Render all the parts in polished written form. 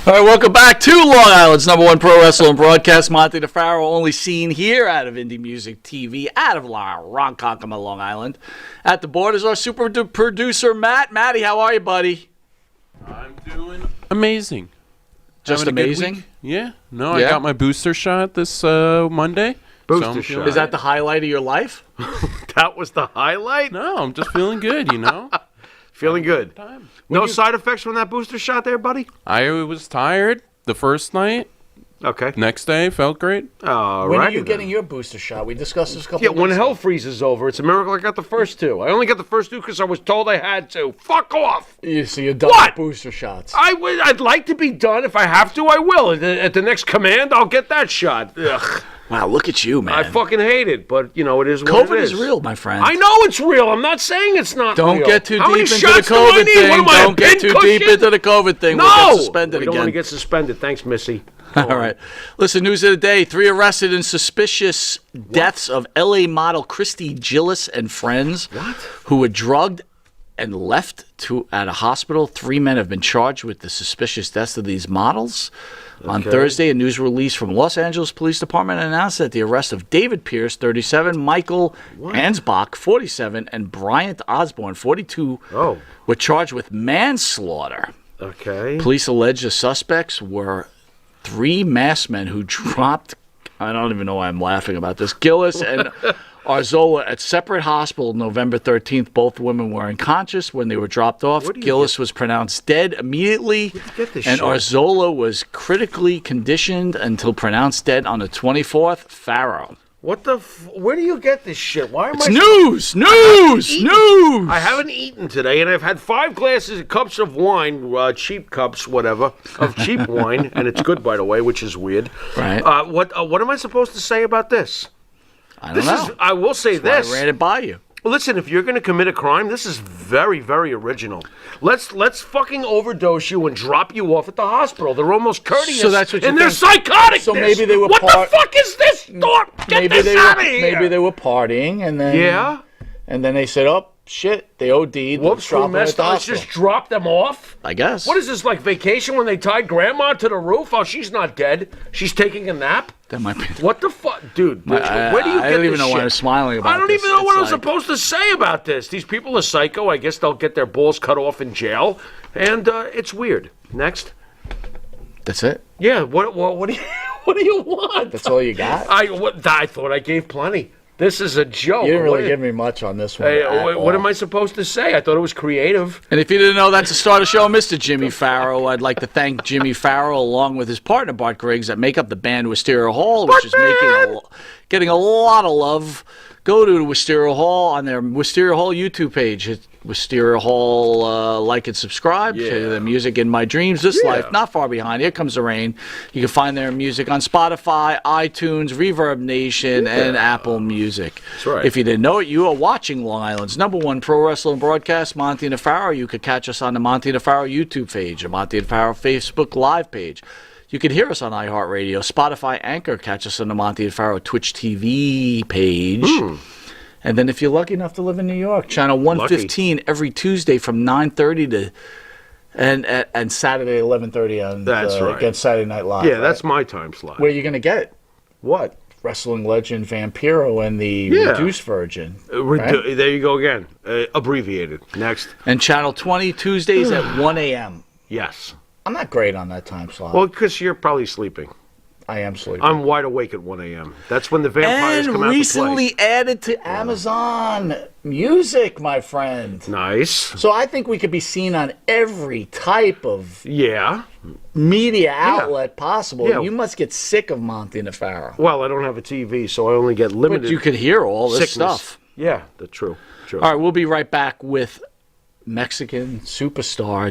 All right, welcome back to Long Island's number one pro wrestling broadcast. Monty DeFaro, only seen here out of Indie Music TV, out of Ronkonkoma, Long Island. At the board is our super producer, Matt. Matty, how are you, buddy? I'm doing amazing. Just amazing? Yeah. No, I got my booster shot this Monday. Booster shot. Is that the highlight of your life? That was the highlight? No, I'm just feeling good, you know? Feeling good. Time. No side effects from that booster shot there, buddy? I was tired the first night. Okay. Next day, felt great. All When right. are you getting your booster shot? We discussed this a couple Yeah, of when weeks hell ago. freezes over. It's a miracle I got the first two. I only got the first two because I was told I had to. Fuck off! So you're done What? with booster shots. I'd like to be done. If I have to, I will. At the next command, I'll get that shot. Ugh. Wow, look at you, man. I fucking hate it, but, you know, it is what COVID it is real, my friend. I know it's real. I'm not saying it's not Don't real. get too How many deep into the shots do I COVID need? thing. What am I, a Don't get too pincushion? deep into the COVID thing. No! We'll get suspended We don't again. want to get suspended. Thanks, Missy. All right. Listen, news of the day. 3 arrested in suspicious deaths of L.A. model Christy Gillis and friends who were drugged and left at a hospital. 3 men have been charged with the suspicious deaths of these models. On Thursday, a news release from Los Angeles Police Department announced that the arrest of David Pierce, 37, Michael Ansbach, 47, and Bryant Osborne, 42, were charged with manslaughter. Okay. Police allege the suspects were 3 masked men who dropped, I don't even know why I'm laughing about this, Gillis and Arzola at separate hospitals November 13th. Both women were unconscious when they were dropped off. Gillis was pronounced dead immediately, and Arzola was critically conditioned until pronounced dead on the 24th. Faro. What the? Where do you get this shit? Why am It's I? news! I haven't eaten today, and I've had 5 cups of wine, cheap cups, whatever, of cheap wine, and it's good, by the way, which is weird. Right. What am I supposed to say about this? I don't know. I will say That's this. why I ran it by you. Listen, if you're going to commit a crime, this is very, very original. Let's fucking overdose you and drop you off at the hospital. They're almost courteous. So that's what you and they're think. psychotic. So maybe they were What the fuck is this? Get this out of here. Maybe they were partying, and then and then they said, "Oh shit, they OD'd." Whoops, we messed up. Let's just drop them off. I guess. What is this, like vacation when they tied grandma to the roof? Oh, she's not dead. She's taking a nap. That might be. What the fuck, dude? Where do you get I don't even this know shit? why I'm smiling about I don't this. even know what I'm It's like- supposed to say about this. These people are psycho. I guess they'll get their balls cut off in jail, and it's weird. Next. That's it. Yeah. What do you what do you want? That's all you got. I thought I gave plenty. This is a joke. You didn't really give me much on this one. Hey, at what all. am I supposed to say? I thought it was creative. And if you didn't know, that's the start of the show, Mr. Jimmy Farrow. I'd like to thank Jimmy Farrow along with his partner Bart Griggs that make up the band Wisteria Hall, which is getting a lot of love. Go to Wisteria Hall on their Wisteria Hall YouTube page. Hit Wisteria Hall, like and subscribe to the music in my dreams. This life, not far behind. Here comes the rain. You can find their music on Spotify, iTunes, Reverb Nation, and Apple Music. That's right. If you didn't know it, you are watching Long Island's number one pro wrestling broadcast, Monty DeFaro. You could catch us on the Monty DeFaro YouTube page, the Monty DeFaro Facebook Live page. You can hear us on iHeartRadio, Spotify, Anchor. Catch us on the Monty DeFaro Twitch TV page. And then if you're lucky enough to live in New York, channel 115 every Tuesday from 9:30 to and Saturday 11:30 on against Saturday Night Live. Yeah, that's my time slot. Where are you going to get it? What? Wrestling legend Vampiro and the reduced version. Right? There you go again. Abbreviated. Next. And channel 20 Tuesdays at 1 a.m. Yes. I'm not great on that time slot. Well, because you're probably sleeping. I am sleeping. I'm wide awake at 1 a.m. That's when the vampires come out to play. Recently added to Amazon Music, my friend. Nice. So I think we could be seen on every type of media outlet possible. Yeah. You must get sick of Monty DeFaro. Well, I don't have a TV, so I only get limited. But you could hear all this sickness. stuff. Yeah, that's true. All right, we'll be right back with Mexican superstar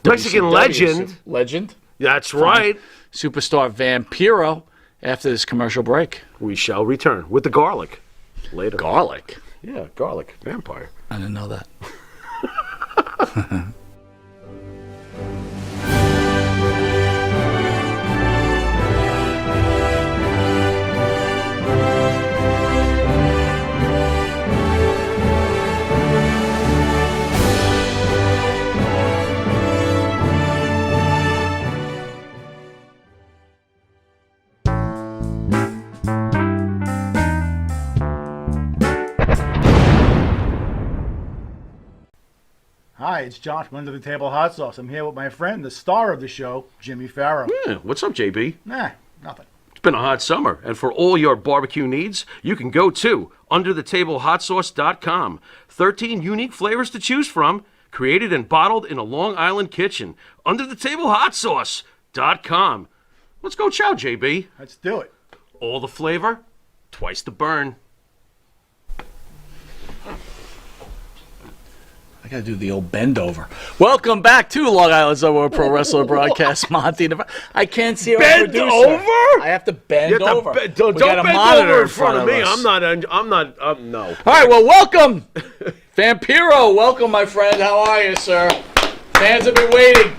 Mexican legend. Legend? That's right. Superstar Vampiro after this commercial break. We shall return with the garlic later. Garlic? Yeah, garlic. Vampire. I didn't know that. Hi, it's John from Under the Table Hot Sauce. I'm here with my friend, the star of the show, Jimmy Farrow. Yeah, what's up, JB? Nah, nothing. It's been a hot summer, and for all your barbecue needs, you can go to underthetablehotsauce.com. 13 unique flavors to choose from, created and bottled in a Long Island kitchen. Underthetablehotsauce.com. Let's go chow, JB. Let's do it. All the flavor, twice the burn. I gotta do the old bend over. Welcome back to Long Island's number one pro wrestler broadcast, Monty. I can't see our Bend producer. over? I have to bend over. Don't We got a bend monitor over in front of me. us. No. All right, well, welcome, Vampiro. Welcome, my friend. How are you, sir? Fans have been waiting.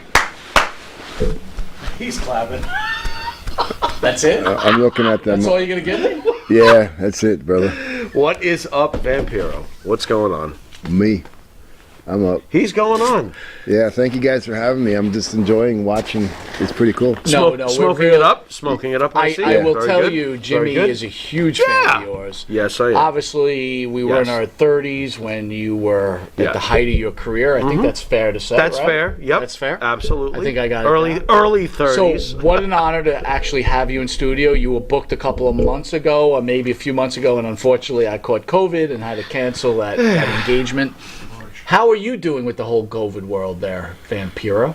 He's clapping. That's it? I'm looking at them. That's all you're gonna give me? Yeah, that's it, brother. What is up, Vampiro? What's going on? Me. I'm up. He's going on. Yeah, thank you guys for having me. I'm just enjoying watching. It's pretty cool. No, we're Smoking really- it up. Smoking it up. I see. I will Very tell good. you, Jimmy Very good. is a huge fan of yours. Yes, I am. Obviously, we were in Yes. our 30s when you were at Yes. the height of your career. I think that's fair to say. That's right? fair. Yep. That's fair. Absolutely. I think I got it early down. early 30s. So, what an honor to actually have you in studio. You were booked a couple of months ago, or maybe a few months ago, and unfortunately, I caught COVID and had to cancel that engagement. How are you doing with the whole COVID world there, Vampiro?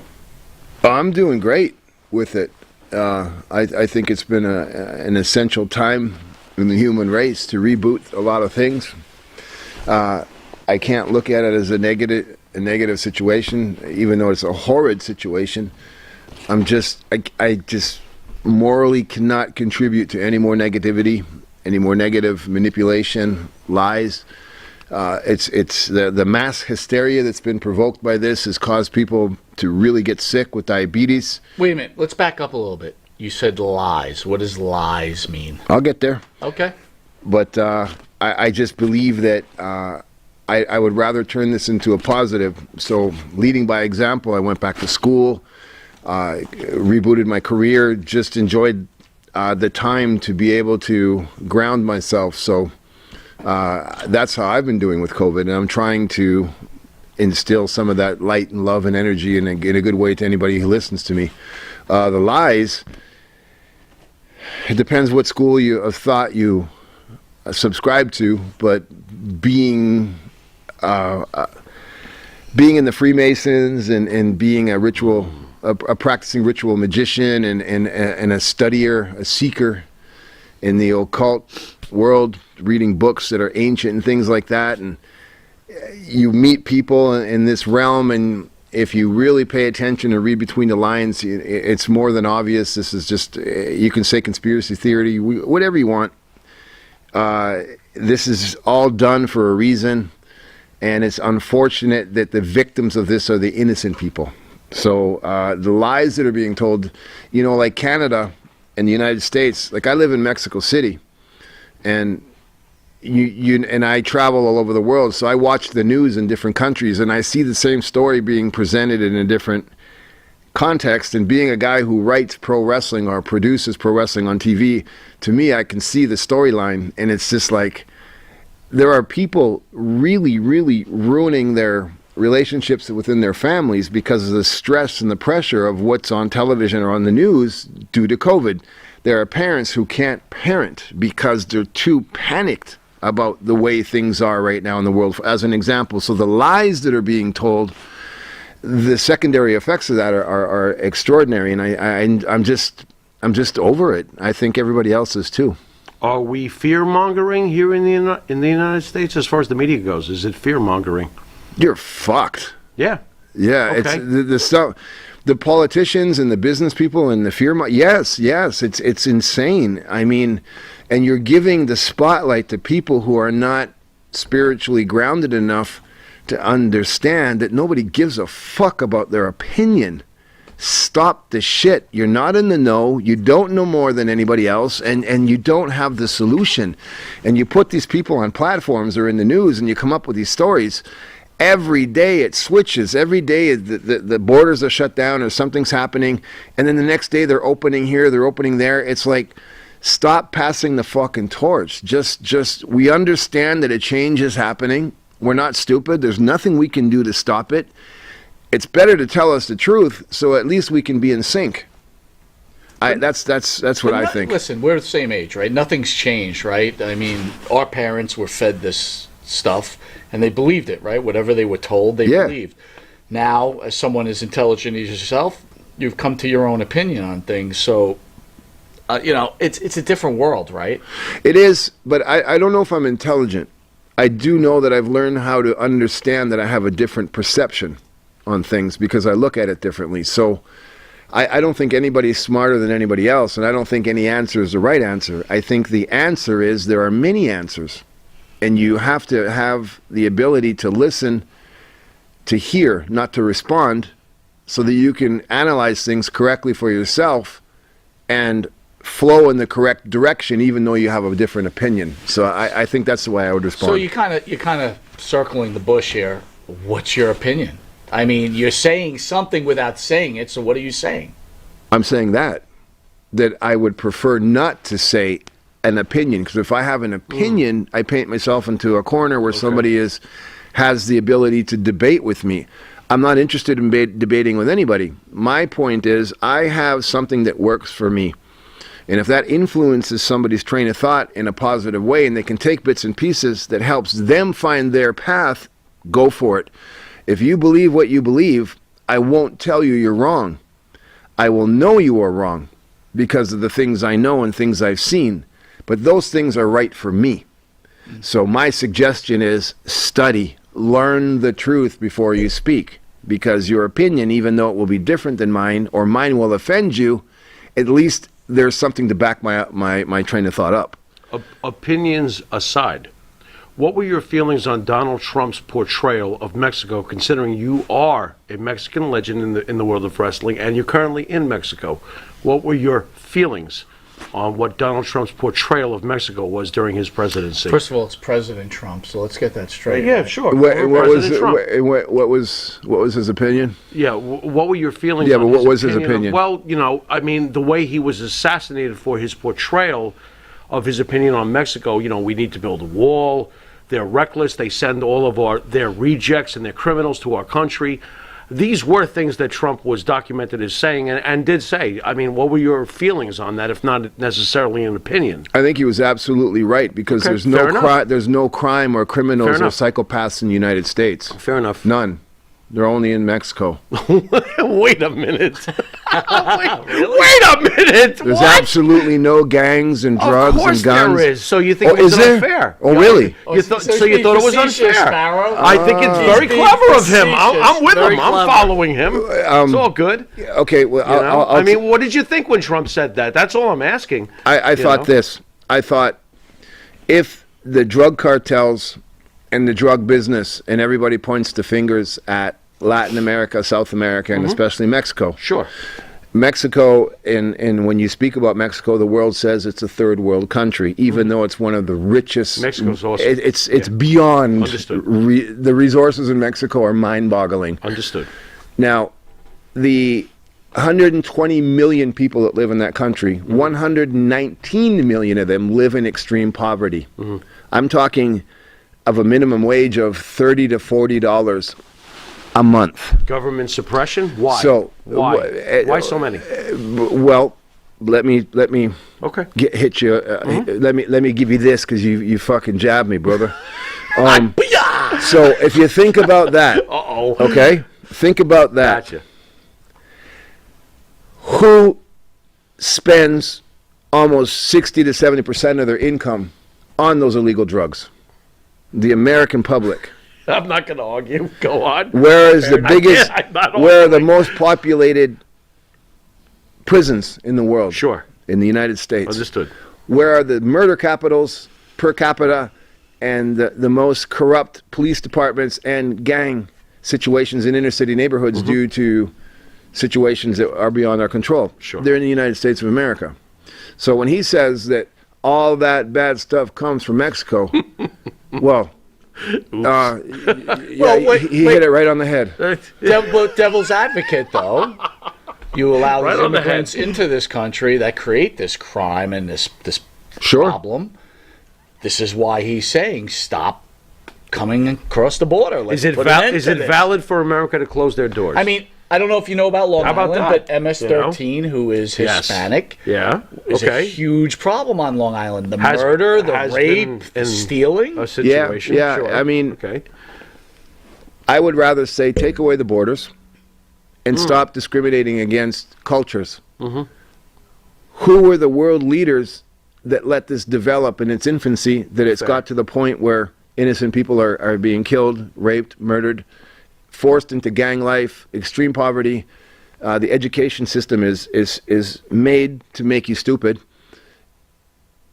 I'm doing great with it. I think it's been an essential time in the human race to reboot a lot of things. I can't look at it as a negative situation, even though it's a horrid situation. I just morally cannot contribute to any more negativity, any more negative manipulation, lies. It's the mass hysteria that's been provoked by this has caused people to really get sick with diabetes. Wait a minute. Let's back up a little bit. You said lies. What does lies mean? I'll get there. Okay. But I just believe that I would rather turn this into a positive. So leading by example, I went back to school, rebooted my career, just enjoyed the time to be able to ground myself. So that's how I've been doing with COVID, and I'm trying to instill some of that light and love and energy in a good way to anybody who listens to me. The lies, it depends what school you of thought you subscribe to, but being in the Freemasons and being a practicing ritual magician and a studier, a seeker in the occult world, reading books that are ancient and things like that, and you meet people in this realm, and if you really pay attention and read between the lines, it's more than obvious. This is just, you can say conspiracy theory, whatever you want. This is all done for a reason, and it's unfortunate that the victims of this are the innocent people. So the lies that are being told, like Canada and the United States, like I live in Mexico City, and and I travel all over the world, so I watch the news in different countries, and I see the same story being presented in a different context. And being a guy who writes pro wrestling or produces pro wrestling on TV, to me, I can see the storyline, and it's just like there are people really, really ruining their relationships within their families because of the stress and the pressure of what's on television or on the news due to COVID. There are parents who can't parent because they're too panicked about the way things are right now in the world, as an example. So the lies that are being told, the secondary effects of that are extraordinary, and I'm just over it. I think everybody else is too. Are we fear-mongering here in the United States as far as the media goes? Is it fear-mongering? You're fucked. Yeah. Yeah, Okay. it's the stuff. The politicians and the business people and the fear. Yes, it's insane. I mean, and you're giving the spotlight to people who are not spiritually grounded enough to understand that nobody gives a fuck about their opinion. Stop the shit. You're not in the know. You don't know more than anybody else, and you don't have the solution. And you put these people on platforms or in the news, and you come up with these stories. Every day it switches. Every day the borders are shut down or something's happening, and then the next day they're opening here, they're opening there. It's like, stop passing the fucking torch. Just we understand that a change is happening. We're not stupid. There's nothing we can do to stop it. it's better to tell us the truth, so at least we can be in sync. That's what I think. Listen, we're the same age, right? Nothing's changed, right? I mean, our parents were fed this stuff, and they believed it, right? Whatever they were told, they believed. Now, as someone as intelligent as yourself, you've come to your own opinion on things. So, it's a different world, right? It is, but I don't know if I'm intelligent. I do know that I've learned how to understand that I have a different perception on things because I look at it differently. So I don't think anybody's smarter than anybody else, and I don't think any answer is the right answer. I think the answer is there are many answers, and you have to have the ability to listen, to hear, not to respond, so that you can analyze things correctly for yourself and flow in the correct direction, even though you have a different opinion. So I think that's the way I would respond. So you're kind of circling the bush here. What's your opinion? I mean, you're saying something without saying it. So what are you saying? I'm saying that I would prefer not to say an opinion, because if I have an opinion, I paint myself into a corner where somebody has the ability to debate with me. I'm not interested in debating with anybody. My point is I have something that works for me. And if that influences somebody's train of thought in a positive way, and they can take bits and pieces that helps them find their path, go for it. If you believe what you believe, I won't tell you you're wrong. I will know you are wrong because of the things I know and things I've seen. But those things are right for me. So my suggestion is study, learn the truth before you speak. Because your opinion, even though it will be different than mine, or mine will offend you, at least there's something to back my train of thought up. Opinions aside, what were your feelings on Donald Trump's portrayal of Mexico, considering you are a Mexican legend in the world of wrestling and you're currently in Mexico? What were your feelings on what Donald Trump's portrayal of Mexico was during his presidency? First of all, it's President Trump, so let's get that straight. Yeah, sure. What was his opinion? Yeah, what were your feelings? Yeah, on but what was his opinion? opinion? Well, I mean, the way he was assassinated for his portrayal of his opinion on Mexico. We need to build a wall. They're reckless. They send all of their rejects and their criminals to our country. These were things that Trump was documented as saying and did say. I mean, what were your feelings on that, if not necessarily an opinion? I think he was absolutely right, because there's no crime or criminals or psychopaths in the United States. Fair enough. None. They're only in Mexico. Wait a minute. Wait a minute. There's absolutely no gangs and drugs and guns. Of course there is. So you think it is was there? unfair? Oh, really? So you thought it was unfair? Sparrow. I think it's very clever of him. I'm with him. I'm following him. It's all good. Okay. Well, I mean, what did you think when Trump said that? That's all I'm asking. I thought this. I thought if the drug cartels and the drug business, and everybody points the fingers at Latin America, South America, and especially Mexico. Sure. Mexico, and when you speak about Mexico, the world says it's a third world country, even though it's one of the richest. Mexico's awesome. It's beyond. Understood. The resources in Mexico are mind-boggling. Understood. Now, the 120 million people that live in that country, 119 million of them live in extreme poverty. I'm talking of a minimum wage of $30 to $40 a month. Government suppression? Why? So why so many? Well, let me Okay. hit you. Let me give you this, because you fucking jabbed me, brother. So if you think about that, okay, think about that. Gotcha. Who spends almost 60 to 70% of their income on those illegal drugs? The American public. I'm not going to argue. Go on. Where is the biggest, where are the arguing. most populated prisons in the world? Sure. In the United States. Understood. Where are the murder capitals per capita and the most corrupt police departments and gang situations in inner city neighborhoods due to situations that are beyond our control? Sure. They're in the United States of America. So when he says that all that bad stuff comes from Mexico, well, he hit it right on the head. Devil's advocate, though. You allow Right these on the immigrants head. into this country that create this crime and this Sure. problem. This is why he's saying stop coming across the border. Let's Is it put an end is to it this. valid for America to close their doors? I mean, I don't know if you know about Long How about Island, that? but MS-13, who is Yes. Hispanic, yeah, is a okay, huge problem on Long Island. The Has- murder, the has rape, been the in stealing. a situation. yeah, Sure. I mean- okay, I would rather say take away the borders and stop discriminating against cultures. Who were the world leaders that let this develop in its infancy, that it's got to the point where innocent people are being killed, raped, murdered, forced into gang life, extreme poverty? The education system is made to make you stupid.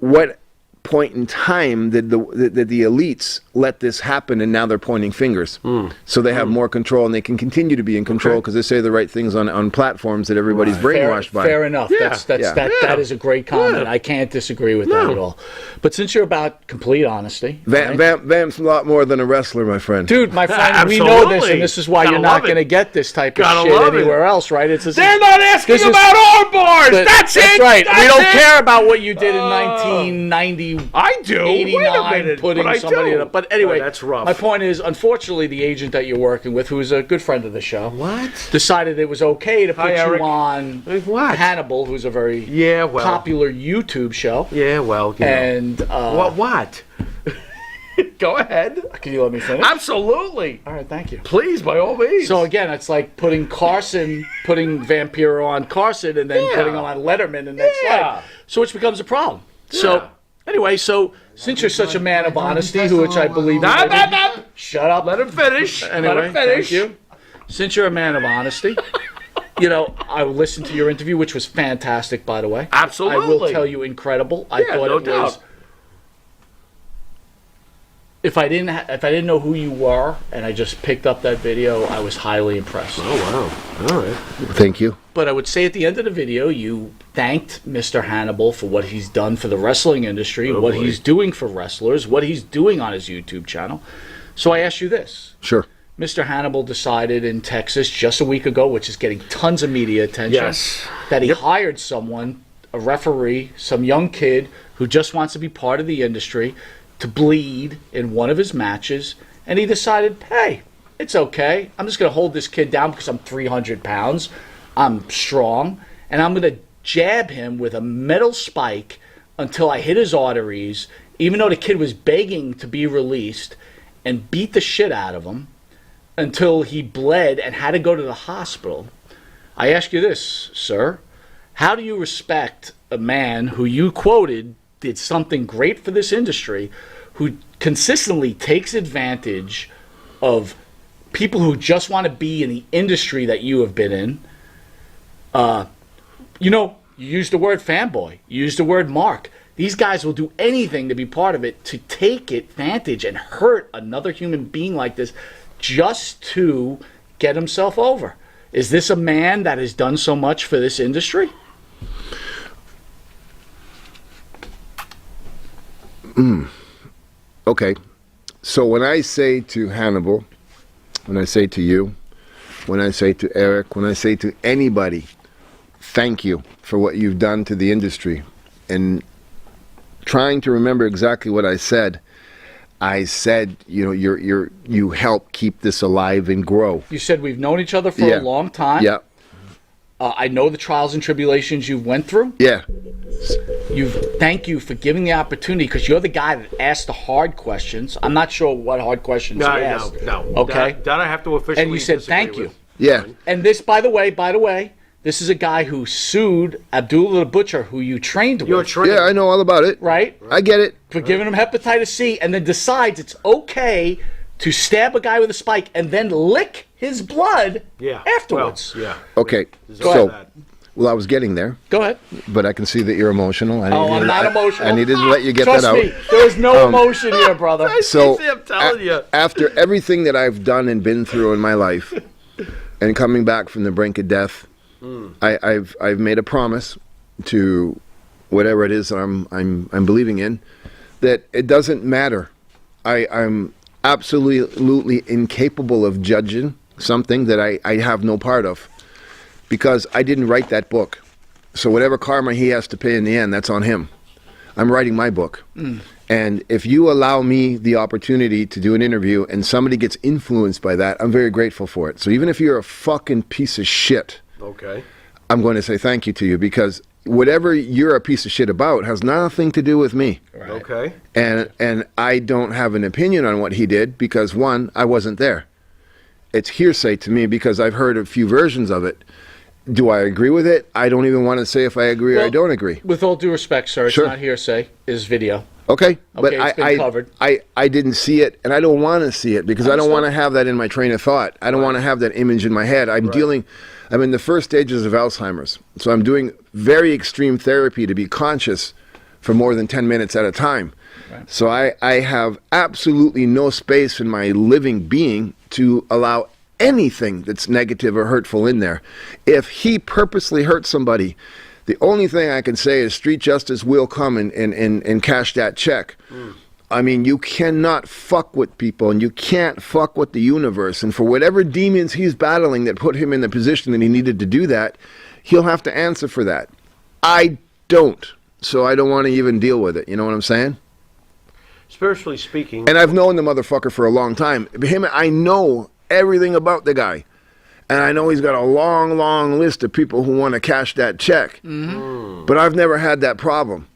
What point in time did the elites let this happen, and now they're pointing fingers? So they have more control, and they can continue to be in control because they say the right things on platforms that everybody's brainwashed by. Fair enough. Yeah. That is a great comment. Yeah. I can't disagree with that at all. But since you're about complete honesty, right? Vamp's a lot more than a wrestler, my friend. Dude, my friend, we know this, Absolutely. and this is why Gotta you're not love it. going to get this type of Gotta shit love it. anywhere else, right? It's they're not asking this is- about our bars. But That's it. That's right. That's We don't it. care about what you did in 1990. I do. Wait a 89 minute, putting but I somebody do. in a, but anyway, Oh, that's rough. My point is, unfortunately, the agent that you're working with, who is a good friend of the show, decided it was okay to put Hi, Eric. you on What? Hannibal, who's a very Yeah, well. popular YouTube show. Yeah, well, you know. And What? Go ahead. can you let me finish? Absolutely. All right, thank you. Please, by all means. So again, it's like putting Vampiro on Carson, and then Yeah. putting him on Letterman the next Yeah. night. So which becomes a problem. So anyway, since you're such a man of honesty, which I believe you Nah, did- nah, nah. shut up. Let him finish. Anyway, Let him finish. thank you. Since you're a man of honesty, I listened to your interview, which was fantastic, by the way. Absolutely. I will tell you, incredible. I Yeah, thought no it was. doubt. If I didn't know who you were, and I just picked up that video, I was highly impressed. Oh, wow. All right. Thank you. But I would say at the end of the video, you thanked Mr. Hannibal for what he's done for the wrestling industry, what boy. he's doing for wrestlers, what he's doing on his YouTube channel. So I asked you this. Sure. Mr. Hannibal decided in Texas just a week ago, which is getting tons of media attention, Yes. that he hired someone, a referee, some young kid who just wants to be part of the industry, to bleed in one of his matches. And he decided, hey, it's okay. I'm just going to hold this kid down because I'm 300 pounds. I'm strong. And I'm going to jab him with a metal spike until I hit his arteries, even though the kid was begging to be released, and beat the shit out of him until he bled and had to go to the hospital. I ask you this, sir. How do you respect a man who you quoted did something great for this industry, who consistently takes advantage of people who just want to be in the industry that you have been in? You used the word fanboy. You used the word mark. These guys will do anything to be part of it, to take advantage and hurt another human being like this just to get himself over. Is this a man that has done so much for this industry? Okay. So when I say to Hannibal, when I say to you, when I say to Eric, when I say to anybody, thank you for what you've done to the industry, and trying to remember exactly what I said, you help keep this alive and grow. You said we've known each other for Yeah. a long time. Yeah. I know the trials and tribulations you've went through. Yeah. Thank you for giving the opportunity, because you're the guy that asked the hard questions. I'm not sure what hard questions you asked. No. Okay. That I have to officially And you said disagree thank you. with. Yeah. And this, by the way, this is a guy who sued Abdullah the Butcher, who you trained You're with, trained. Yeah, I know all about it. right? I get it. For giving him hepatitis C, and then decides it's okay to stab a guy with a spike and then lick his blood Yeah. afterwards. Well, yeah. Okay. Go So, ahead. well, I was getting there, Go ahead. but I can see that you're emotional. I'm not emotional. I needed to let you get Trust that out. me, there's no emotion here, brother. So See, I'm telling you. after everything that I've done and been through in my life, and coming back from the brink of death, I've made a promise to whatever it is that I'm believing in, that it doesn't matter. I'm absolutely incapable of judging something that I have no part of, because I didn't write that book. So whatever karma he has to pay in the end, that's on him. I'm writing my book. And if you allow me the opportunity to do an interview and somebody gets influenced by that, I'm very grateful for it. So even if you're a fucking piece of shit, Okay. I'm going to say thank you to you, because whatever you're a piece of shit about has nothing to do with me. Okay. And I don't have an opinion on what he did because, one, I wasn't there. It's hearsay to me because I've heard a few versions of it. Do I agree with it? I don't even want to say if I agree or I don't agree. With all due respect, sir, it's Sure. not hearsay. It's video. Okay, but it's been covered. I didn't see it, and I don't want to see it because I don't want to have that in my train of thought. I don't want to have that image in my head. I'm in the first stages of Alzheimer's, so I'm doing very extreme therapy to be conscious for more than 10 minutes at a time. Right. So I have absolutely no space in my living being to allow anything that's negative or hurtful in there. If he purposely hurt somebody, the only thing I can say is street justice will come and cash that check. I mean, you cannot fuck with people, and you can't fuck with the universe. And for whatever demons he's battling that put him in the position that he needed to do that, he'll have to answer for that. I don't. So I don't want to even deal with it. You know what I'm saying? Spiritually speaking. And I've known the motherfucker for a long time. I know everything about the guy. And I know he's got a long, long list of people who want to cash that check. But I've never had that problem.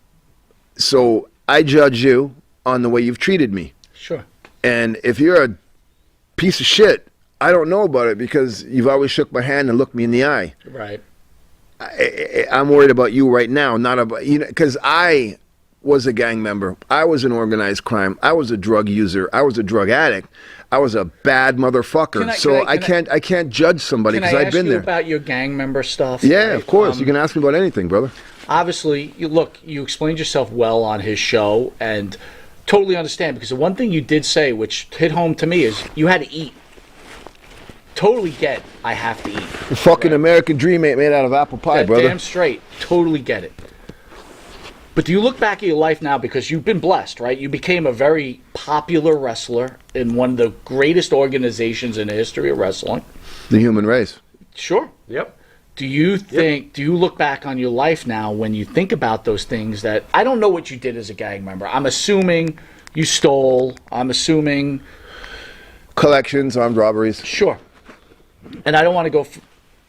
So I judge you on the way you've treated me. Sure. And if you're a piece of shit, I don't know about it because you've always shook my hand and looked me in the eye. Right. I'm worried about you right now, not about, because I was a gang member. I was in organized crime. I was a drug user. I was a drug addict. I was a bad motherfucker. I can't judge somebody because I've been there. Can I ask you about your gang member stuff? Yeah, right? of course. You can ask me about anything, brother. Obviously, you explained yourself well on his show, and totally understand, because the one thing you did say, which hit home to me, is you had to eat. Totally get I have to eat. The fucking American dream ain't made out of apple pie, brother. Damn straight. Totally get it. But do you look back at your life now, because you've been blessed, right? You became a very popular wrestler in one of the greatest organizations in the history of wrestling. The human race. Sure. Yep. Do you look back on your life now when you think about those things that, I don't know what you did as a gang member. I'm assuming you stole. I'm assuming. Collections, armed robberies. Sure. And I don't want to go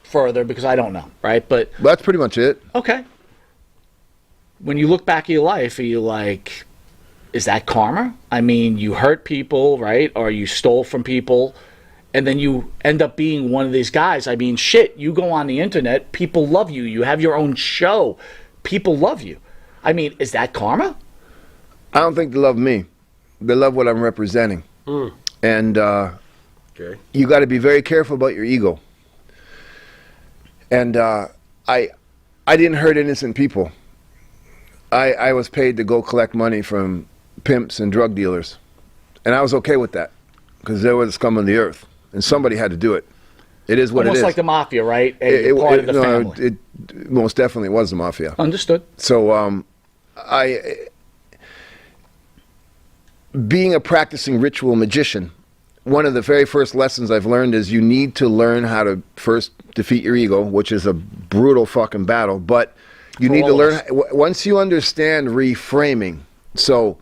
further because I don't know, right? But that's pretty much it. Okay. When you look back at your life, are you like, is that karma? I mean, you hurt people, right? Or you stole from people, and then you end up being one of these guys. I mean, shit, you go on the internet, people love you. You have your own show. People love you. I mean, is that karma? I don't think they love me. They love what I'm representing. And you got to be very careful about your ego. And I didn't hurt innocent people. I was paid to go collect money from pimps and drug dealers. And I was okay with that because they were the scum of the earth. And somebody had to do it. It is what it is. Almost like the mafia, right? You're part of the family. It most definitely was the mafia. Understood. So being a practicing ritual magician, one of the very first lessons I've learned is you need to learn how to first defeat your ego, which is a brutal fucking battle, but you need to learn, once you understand reframing. So,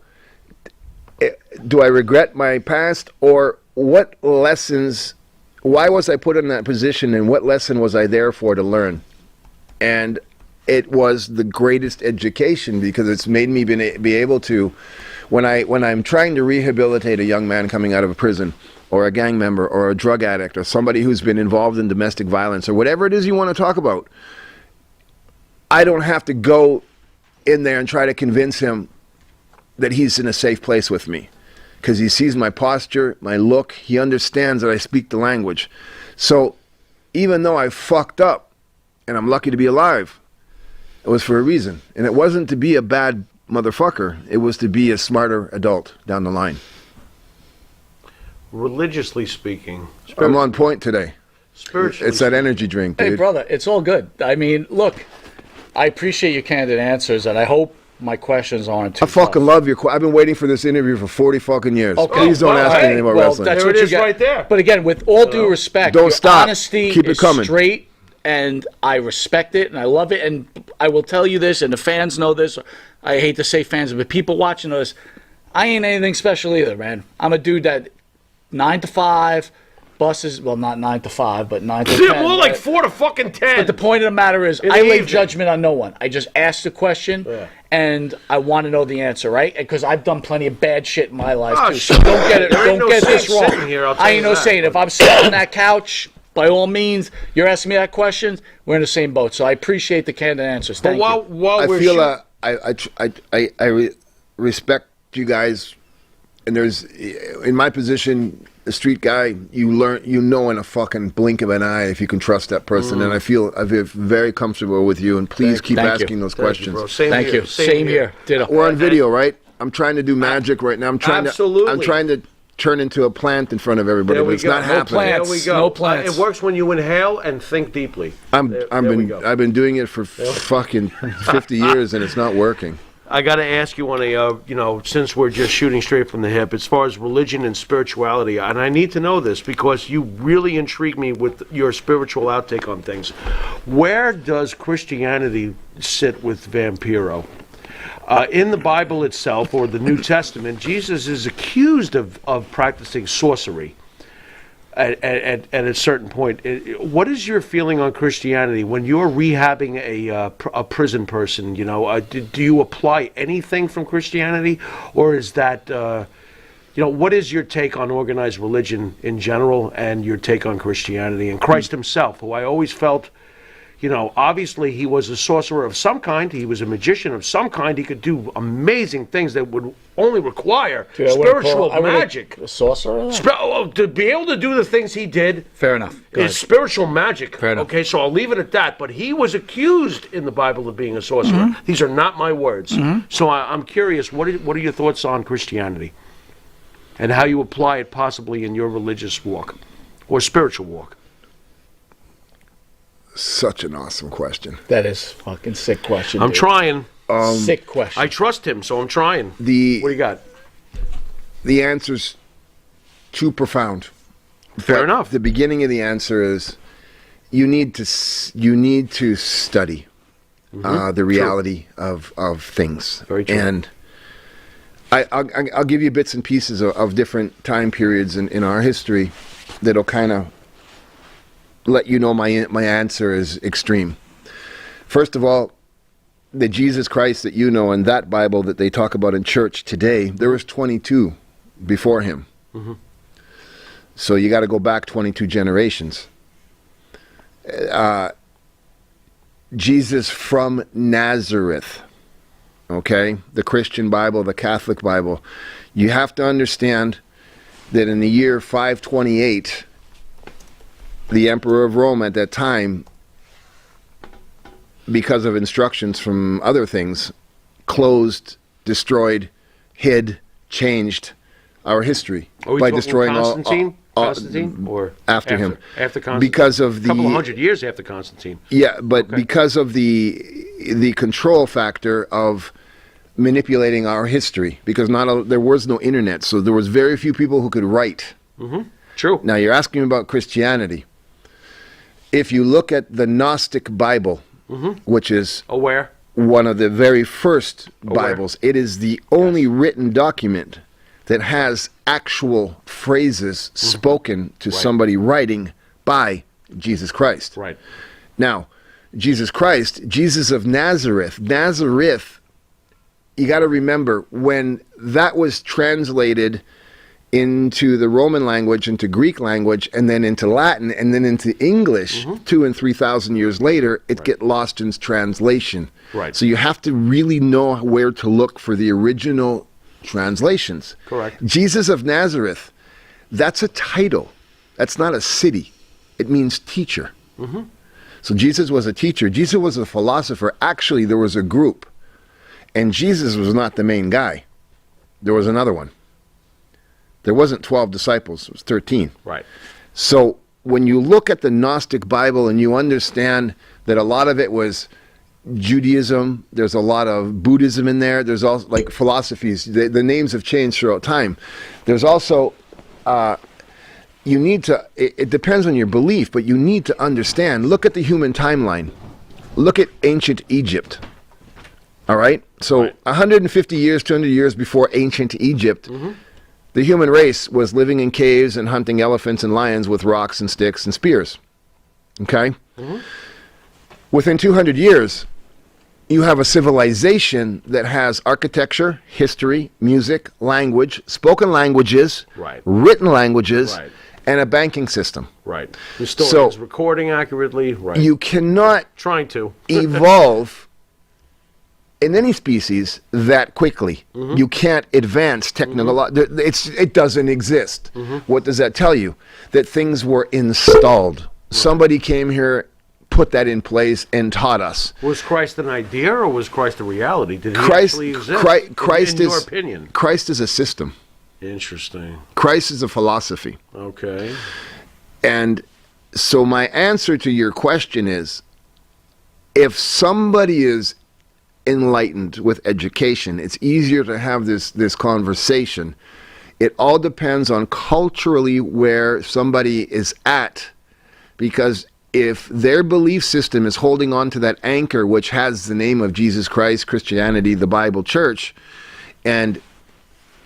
do I regret my past, or what lessons, why was I put in that position, and what lesson was I there for to learn? And it was the greatest education because it's made me be able to, when I'm trying to rehabilitate a young man coming out of a prison, or a gang member, or a drug addict, or somebody who's been involved in domestic violence, or whatever it is you want to talk about, I don't have to go in there and try to convince him that he's in a safe place with me. Because he sees my posture, my look, he understands that I speak the language. So even though I fucked up, and I'm lucky to be alive, it was for a reason. And it wasn't to be a bad motherfucker, it was to be a smarter adult down the line. Religiously speaking. I'm on point today. Spiritually it's that energy drink, dude. Hey, brother, it's all good. I mean, look, I appreciate your candid answers, and I hope my questions aren't too I fucking love your I've been waiting for this interview for 40 fucking years. Okay. Please don't ask me any more wrestling. That's there what it you is get right there. But again, with all due respect, Don't your stop. honesty Keep it is coming. straight, and I respect it, and I love it, and I will tell you this, and the fans know this. I hate to say fans, but people watching this, I ain't anything special either, man. I'm a dude that 9 to 5, buses, well, not 9 to 5, but 9 to 10. More like right? 4 to fucking 10. But the point of the matter is, In I the lay evening. judgment on no one. I just ask the question, and I want to know the answer, right? Because I've done plenty of bad shit in my life Oh, too. So shit. don't get it. There ain't Don't no get this saint wrong. sitting here, I'll tell I you ain't no that. saying. If I'm sitting on that couch, by all means, you're asking me that question. We're in the same boat. So I appreciate the candid answers. But Thank while you. we're I feel shooting- respect you guys, and there's in my position, a street guy, you know in a fucking blink of an eye if you can trust that person, and I feel very comfortable with you. And please keep Thank you. asking those Thank you, questions. bro. Same Thank here. you. Same here. Ditto. We're on video, right? I'm trying to do magic right now. I'm trying Absolutely. to turn into a plant in front of everybody, There but we it's go. not No happening. plants. There we go. No plants. It works when you inhale and think deeply. I've we go. been doing it for fucking 50 years, and it's not working. I got to ask you on a, since we're just shooting straight from the hip, as far as religion and spirituality, and I need to know this because you really intrigue me with your spiritual outtake on things. Where does Christianity sit with Vampiro? In the Bible itself, or the New Testament, Jesus is accused of practicing sorcery at a certain point. What is your feeling on Christianity when you're rehabbing a prison person? Do you apply anything from Christianity, or is that what is your take on organized religion in general, and your take on Christianity and Christ himself, who I always felt, obviously he was a sorcerer of some kind, he was a magician of some kind, he could do amazing things that would only require Dude, I wouldn't spiritual call- I wouldn't- magic. A sorcerer? To be able to do the things he did Fair enough. Go is ahead. spiritual magic. Fair enough. Okay, so I'll leave it at that. But he was accused in the Bible of being a sorcerer. Mm-hmm. These are not my words. So I'm curious, what are your thoughts on Christianity? And how you apply it possibly in your religious walk or spiritual walk? Such an awesome question. That is fucking sick question. I'm dude. trying. Sick question. I trust him, so I'm trying. What do you got? The answer's too profound. Fair But enough. The beginning of the answer is you need to study the reality of things. Very true. And I'll give you bits and pieces of different time periods in our history that'll kind of let you know my answer is extreme. First of all, the Jesus Christ that you know in that Bible that they talk about in church today, there was 22 before him. So you got to go back 22 generations. Jesus from Nazareth, okay? The Christian Bible, the Catholic Bible. You have to understand that in the year 528, the Emperor of Rome at that time, because of instructions from other things, closed, destroyed, hid, changed our history Are we by talking destroying Constantine? all Constantine? Or after him. After Constantine? Because of a couple of the 100 years after Constantine. yeah, but because of the control factor of manipulating our history, because there was no internet, so there was very few people who could write. True. Now you're asking about Christianity. If you look at the Gnostic Bible, which is Aware. one of the very first Bibles, it is the only written document that has actual phrases spoken to somebody writing by Jesus Christ. Right. Now, Jesus Christ, Jesus of Nazareth, you got to remember when that was translated into the Roman language, into Greek language, and then into Latin, and then into English 2,000 and 3,000 years later, it get lost in translation. Right. So you have to really know where to look for the original translations. Correct. Jesus of Nazareth, that's a title. That's not a city. It means teacher. So Jesus was a teacher. Jesus was a philosopher. Actually, there was a group. And Jesus was not the main guy. There was another one. There wasn't 12 disciples. It was 13. Right. So when you look at the Gnostic Bible and you understand that a lot of it was Judaism, there's a lot of Buddhism in there, there's also like philosophies, the names have changed throughout time. There's also you need to, it depends on your belief, but you need to understand, look at the human timeline. Look at ancient Egypt. All right? So 150 years, 200 years before ancient Egypt, the human race was living in caves and hunting elephants and lions with rocks and sticks and spears. Okay? Within 200 years, you have a civilization that has architecture, history, music, language, spoken languages, written languages, and a banking system. Right. Historians recording accurately. Right. You cannot trying to evolve in any species that quickly. You can't advance technologically. It doesn't exist. What does that tell you? That things were installed. Somebody came here, put that in place, and taught us. Was Christ an idea or was Christ a reality? Did he actually exist? Christ in your opinion? Christ is a system. Interesting. Christ is a philosophy. Okay. And so my answer to your question is, if somebody is enlightened with education, it's easier to have this conversation. It all depends on culturally where somebody is at, because if their belief system is holding on to that anchor which has the name of Jesus Christ, Christianity, the Bible, church, and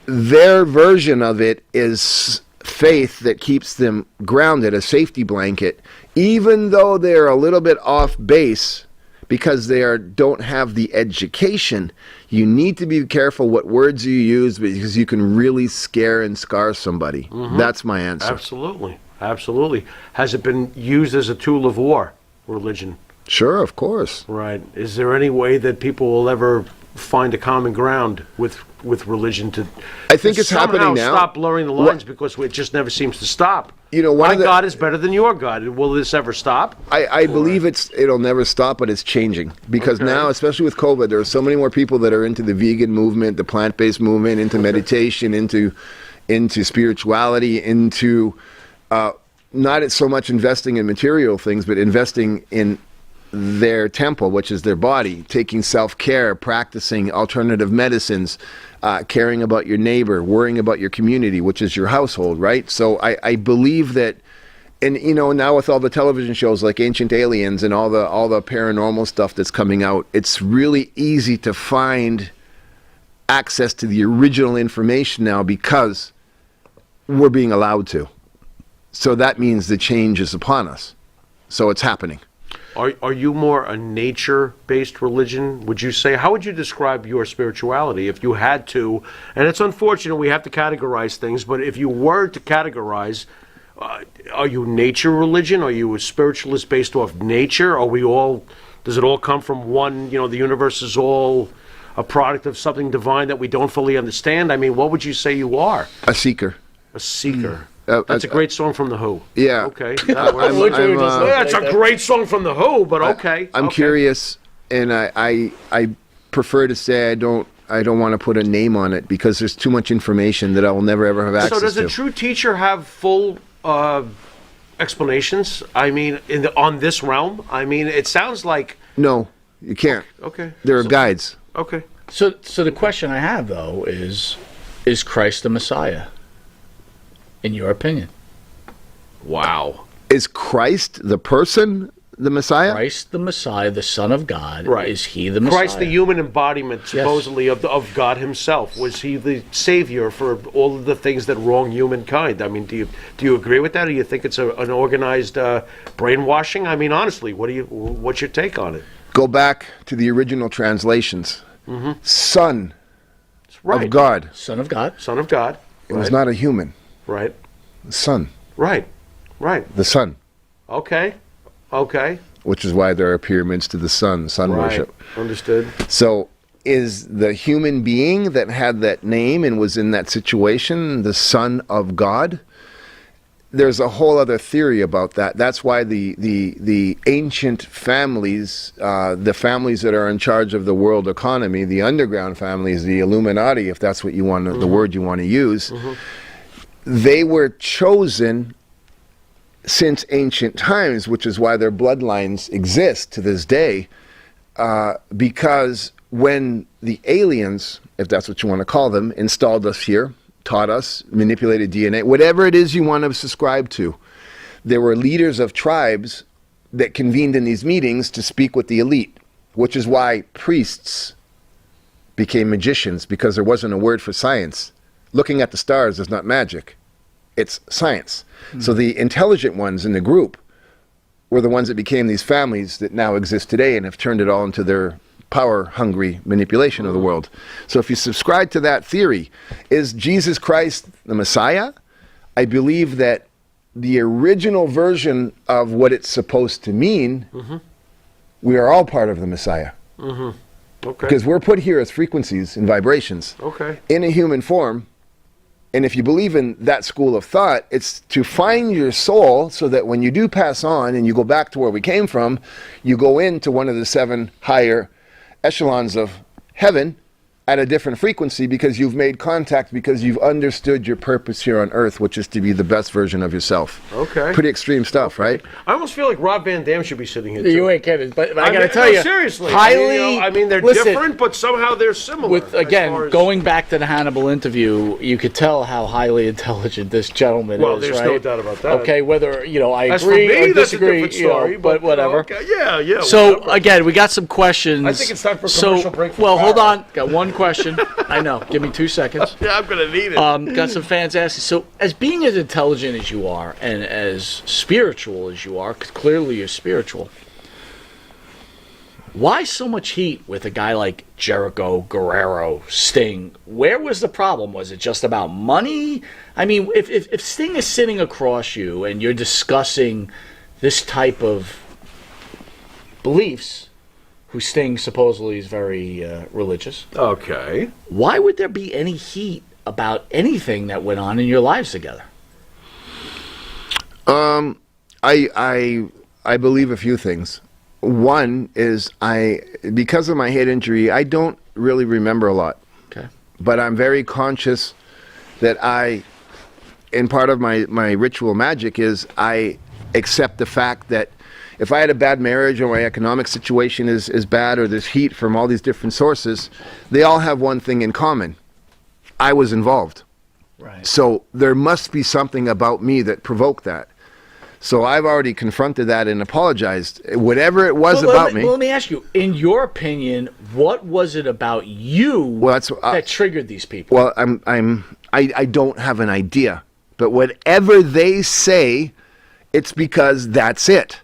their version of it is faith that keeps them grounded, a safety blanket, even though they're a little bit off base because they don't have the education, you need to be careful what words you use because you can really scare and scar somebody. That's my answer. Absolutely. Absolutely. Has it been used as a tool of war, religion? Sure, of course. Right. Is there any way that people will ever find a common ground with religion to I think it's happening now. Stop blurring the lines because it just never seems to stop. You know, my God is better than your God. Will this ever stop? I believe it'll never stop, but it's changing because now, especially with COVID, there are so many more people that are into the vegan movement, the plant-based movement, into meditation, into spirituality, into not so much investing in material things, but investing in their temple, which is their body, taking self-care, practicing alternative medicines, caring about your neighbor, worrying about your community, which is your household, right? So I believe that, and you know, now with all the television shows like Ancient Aliens and all the paranormal stuff that's coming out, it's really easy to find access to the original information now because we're being allowed to. So that means the change is upon us. So it's happening. Are you more a nature-based religion, would you say? How would you describe your spirituality if you had to? And it's unfortunate we have to categorize things, but if you were to categorize, are you nature religion? Are you a spiritualist based off nature? Does it all come from one, the universe is all a product of something divine that we don't fully understand? I mean, what would you say you are? A seeker. A seeker. That's a great song from The Who. Yeah. Okay. That's a great song from The Who, but okay. I'm curious, and I prefer to say I don't want to put a name on it because there's too much information that I will never ever have access to. So does a true teacher have full explanations? I mean, on this realm? I mean, it sounds like... No, you can't. Okay. There are guides. Okay. So the question I have, though, is Christ the Messiah? In your opinion? Wow. Is Christ the person the Messiah? Christ the Messiah, the Son of God. Right. Is he the Messiah? Christ, the human embodiment, supposedly, of God himself. Was he the savior for all of the things that wrong humankind? I mean, do you agree with that? Or do you think it's an organized brainwashing? I mean, honestly, what's your take on it? Go back to the original translations. Son of God. Son of God. Son of God. It was not a human. Right. The Son. Right. The Son. Okay. Which is why there are pyramids to the sun worship. Understood. So is the human being that had that name and was in that situation the Son of God? There's a whole other theory about that. That's why the ancient families, the families that are in charge of the world economy, the underground families, the Illuminati, if that's what you want, the word you want to use, they were chosen since ancient times, which is why their bloodlines exist to this day, because when the aliens, if that's what you want to call them, installed us here taught us, manipulated DNA, whatever it is you want to subscribe to. There were leaders of tribes that convened in these meetings to speak with the elite, which is why priests became magicians, because there wasn't a word for science. Looking at the stars is not magic. It's science. So the intelligent ones in the group were the ones that became these families that now exist today and have turned it all into their power-hungry manipulation of the world. So if you subscribe to that theory, is Jesus Christ the Messiah? I believe that the original version of what it's supposed to mean, we are all part of the Messiah. Okay. Because we're put here as frequencies and vibrations in a human form. And if you believe in that school of thought, it's to find your soul so that when you do pass on and you go back to where we came from, you go into one of the 7 higher echelons of heaven at a different frequency, because you've made contact, because you've understood your purpose here on earth, which is to be the best version of yourself. Okay. Pretty extreme stuff, right? I almost feel like Rob Van Dam should be sitting here too. You ain't kidding, but I gotta mean, tell no, you, seriously. highly. I mean, they're different, but somehow they're similar. With as again, far as- going back to the Hannibal interview, you could tell how highly intelligent this gentleman Well, is. there's right? no doubt about that. Okay, whether I As for agree me, or that's a disagree, different story, but whatever. Okay. Yeah. So whatever. again, we got some questions. I think it's time for a commercial break for well, hold power. on. Got one question. I know. Give me 2 seconds. Yeah, I'm gonna need it. Got some fans asking. So, as being as intelligent as you are, and as spiritual as you are, 'cause clearly you're spiritual, why so much heat with a guy like Jericho, Guerrero, Sting? Where was the problem? Was it just about money? I mean, if Sting is sitting across you and you're discussing this type of beliefs, who Sting supposedly is very religious, Okay. why would there be any heat about anything that went on in your lives together? I believe a few things. One is because of my head injury, I don't really remember a lot. Okay. But I'm very conscious that and part of my ritual magic is I accept the fact that if I had a bad marriage or my economic situation is bad, or there's heat from all these different sources, they all have one thing in common. I was involved. Right. So there must be something about me that provoked that. So I've already confronted that and apologized. Whatever it was about me. Well, let me ask you, in your opinion, what was it about you that triggered these people? Well, I don't have an idea. But whatever they say, it's because that's it.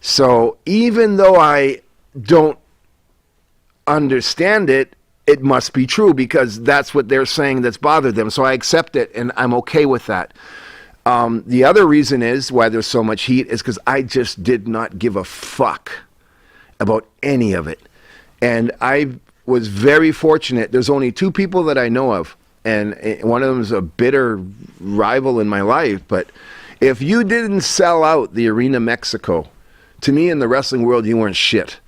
So even though I don't understand it, it must be true, because that's what they're saying that's bothered them. So I accept it, and I'm okay with that. The other reason is why there's so much heat is because I just did not give a fuck about any of it. And I was very fortunate. There's only 2 people that I know of, and one of them is a bitter rival in my life. But if you didn't sell out the Arena Mexico, to me in the wrestling world, you weren't shit.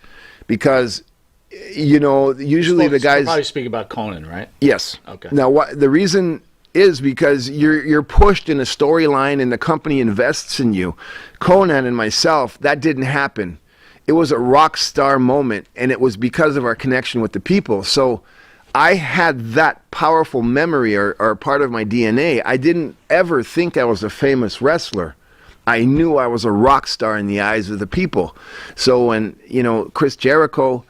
Because, usually the guys... You're probably speaking about Conan, right? Yes. Okay. Now, the reason is because you're pushed in a storyline and the company invests in you. Conan and myself, that didn't happen. It was a rock star moment, and it was because of our connection with the people. So I had that powerful memory or part of my DNA. I didn't ever think I was a famous wrestler. I knew I was a rock star in the eyes of the people. So when, Chris Jericho,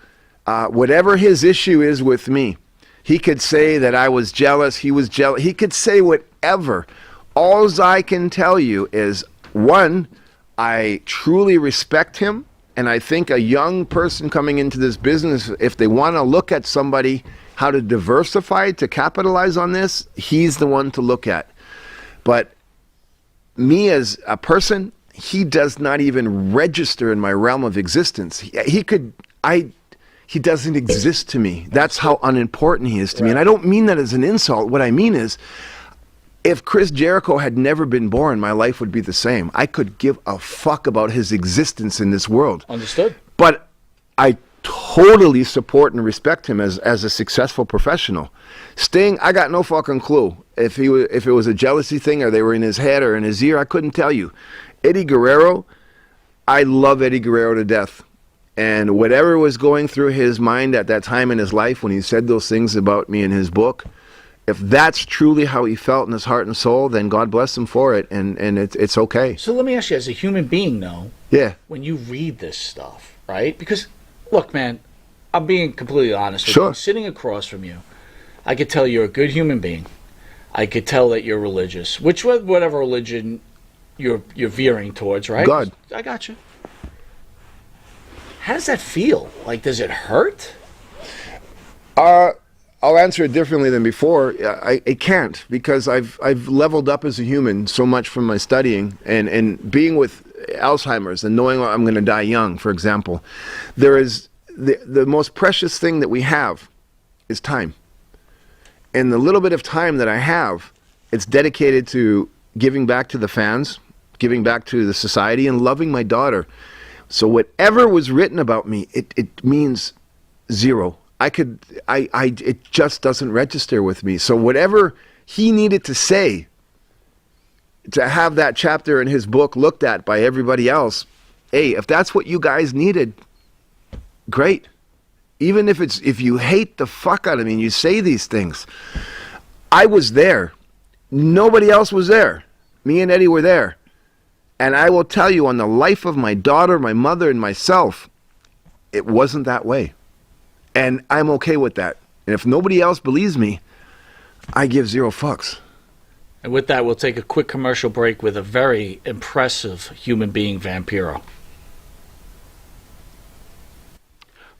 whatever his issue is with me, he could say that I was jealous, he was jealous, he could say whatever. Alls I can tell you is, one, I truly respect him, and I think a young person coming into this business, if they want to look at somebody, how to diversify, to capitalize on this, he's the one to look at. But me as a person, he does not even register in my realm of existence. He doesn't exist to me. That's how unimportant he is to me. And I don't mean that as an insult. What I mean is, if Chris Jericho had never been born, my life would be the same. I could give a fuck about his existence in this world. Understood. But I totally support and respect him as a successful professional. Sting, I got no fucking clue. If it was a jealousy thing, or they were in his head or in his ear, I couldn't tell you. Eddie Guerrero, I love Eddie Guerrero to death. And whatever was going through his mind at that time in his life when he said those things about me in his book, If that's truly how he felt in his heart and soul, then God bless him for it, and it's okay. So let me ask you, as a human being, though, Yeah, when you read this stuff, right? Because, look, man, I'm being completely honest with Sure. you. Sitting across from you, I could tell you're a good human being. I could tell that you're religious, whatever religion you're veering towards, right? God. I got you. How does that feel? Like, does it hurt? I'll answer it differently than before. I can't, because I've leveled up as a human so much from my studying and being with Alzheimer's and knowing I'm going to die young, for example. There is the most precious thing that we have is time. And the little bit of time that I have, it's dedicated to giving back to the fans, giving back to the society, and loving my daughter. So whatever was written about me, it means zero. It just doesn't register with me. So whatever he needed to say to have that chapter in his book looked at by everybody else, hey, if that's what you guys needed, great. Even if you hate the fuck out of me and you say these things, I was there. Nobody else was there. Me and Eddie were there. And I will tell you, on the life of my daughter, my mother, and myself, it wasn't that way. And I'm okay with that. And if nobody else believes me, I give zero fucks. And with that, we'll take a quick commercial break with a very impressive human being, Vampiro.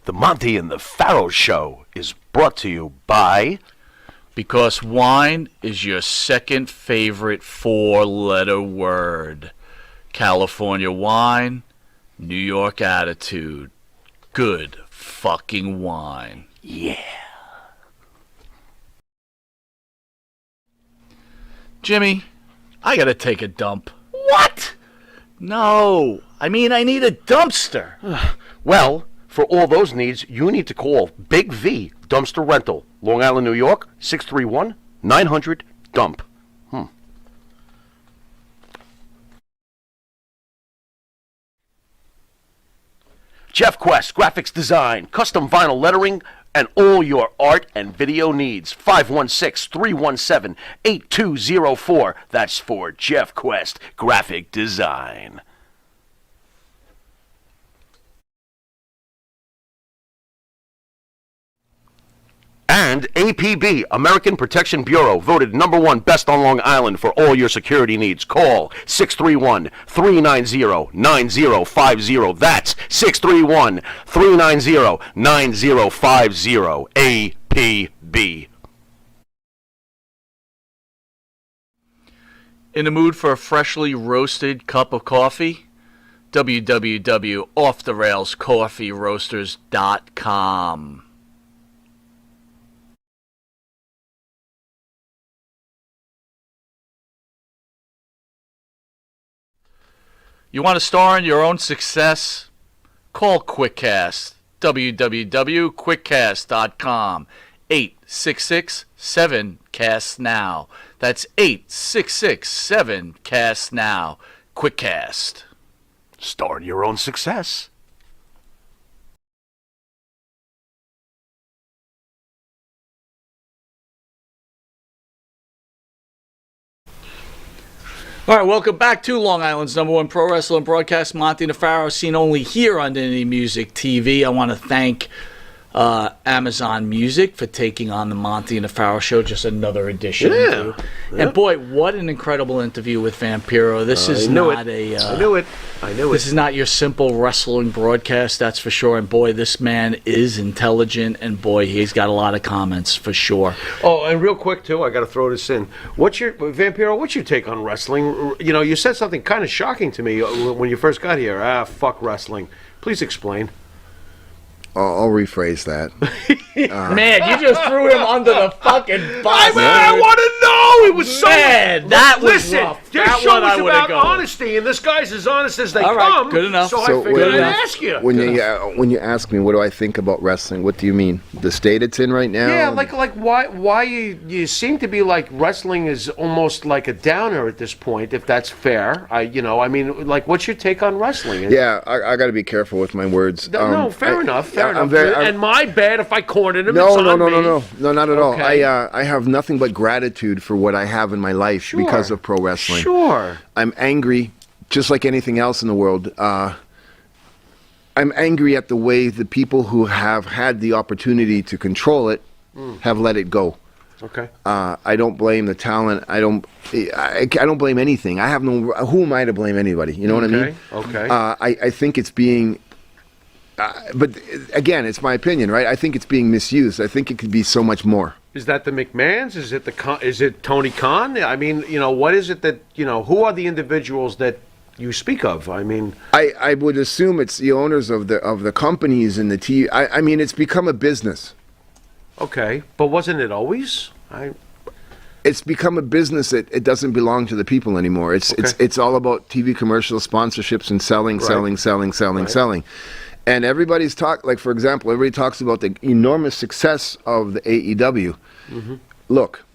The Monty and the Pharaoh Show is brought to you by... Because wine is your second favorite four-letter word. California wine, New York attitude. Good fucking wine. Yeah. Jimmy, I gotta take a dump. What? No, I mean I need a dumpster. Well, for all those needs, you need to call Big V Dumpster Rental, Long Island, New York, 631-900-DUMP. Jeff Quest, graphics design, custom vinyl lettering, and all your art and video needs. 516-317-8204. That's for Jeff Quest, graphic design. And APB, American Protection Bureau, voted #1 best on Long Island for all your security needs. Call 631-390-9050. That's 631-390-9050. APB. In the mood for a freshly roasted cup of coffee? www.offtherailscoffeeroasters.com. You want to star in your own success? Call QuickCast. www.quickcast.com. 866-7-CAST-NOW. That's 866-7-CAST-NOW. QuickCast. Star in your own success. All right, welcome back to Long Island's #1 pro wrestling broadcast, Monty and the Pharaoh, seen only here on Indie Music TV. I want to thank Amazon Music for taking on the Monty and the Pharaoh show, just another edition. Yeah. And boy, what an incredible interview with Vampiro. This is not a... I knew it. This is not your simple wrestling broadcast, that's for sure. And boy, this man is intelligent, and boy, he's got a lot of comments for sure. Oh, and real quick too, I got to throw this in. What's your Vampiro? What's your take on wrestling? You know, you said something kind of shocking to me when you first got here. Fuck wrestling. Please explain. I'll rephrase that. Man, you just threw him under the fucking bus. I want to know. It was so. Man, that was Listen, rough. Their That show one I is would've about gone. honesty, and this guy's as honest as they All right, come. good enough. So, So I figured when- I'd ask you. When you ask me what do I think about wrestling, what do you mean? The state it's in right now? Yeah, like why you seem to be like wrestling is almost like a downer at this point, if that's fair. I mean, like, what's your take on wrestling? Yeah, I got to be careful with my words. No, fair enough. fair enough. And my bad if I cornered him. No, it's no, on no, me. no, not at all. Okay. I have nothing but gratitude for what I have in my life because of pro wrestling. Sure. I'm angry, just like anything else in the world. I'm angry at the way the people who have had the opportunity to control it have let it go. Okay. I don't blame the talent. I don't blame anything. I have no. Who am I to blame anybody? You know what I mean? Okay. I think it's being. But again, it's my opinion, right? I think it's being misused. I think it could be so much more. Is that the McMahons? Is it Tony Khan? I mean, what is it that who are the individuals that you speak of? I mean, I would assume it's the owners of the companies and the TV. I mean, it's become a business. okay, but wasn't it always? It's become a business that it doesn't belong to the people anymore. It's all about TV commercials, sponsorships, and selling, selling. And everybody's like, for example, everybody talks about the enormous success of the AEW. Look,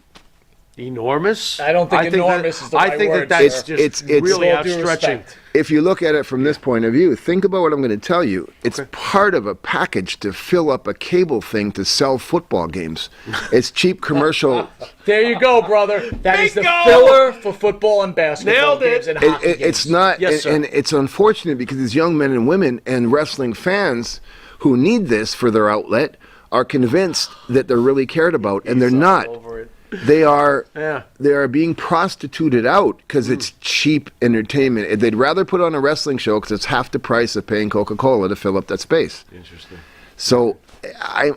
Enormous? I don't think enormous is the right I think word, that's sir. just It's- really With all due outstretching. respect. if you look at it from this point of view, think about what I'm going to tell you. It's part of a package to fill up a cable thing to sell football games. It's cheap commercial. There you go, brother. That is the Bingo! filler for football and basketball Nailed it. games and hockey games. It's not, Yes, sir. and it's unfortunate because these young men and women and wrestling fans who need this for their outlet are convinced that they're really cared about, and they're not. Over it. They are Yeah. they are being prostituted out because it's cheap entertainment. They'd rather put on a wrestling show because it's half the price of paying Coca-Cola to fill up that space. Interesting. So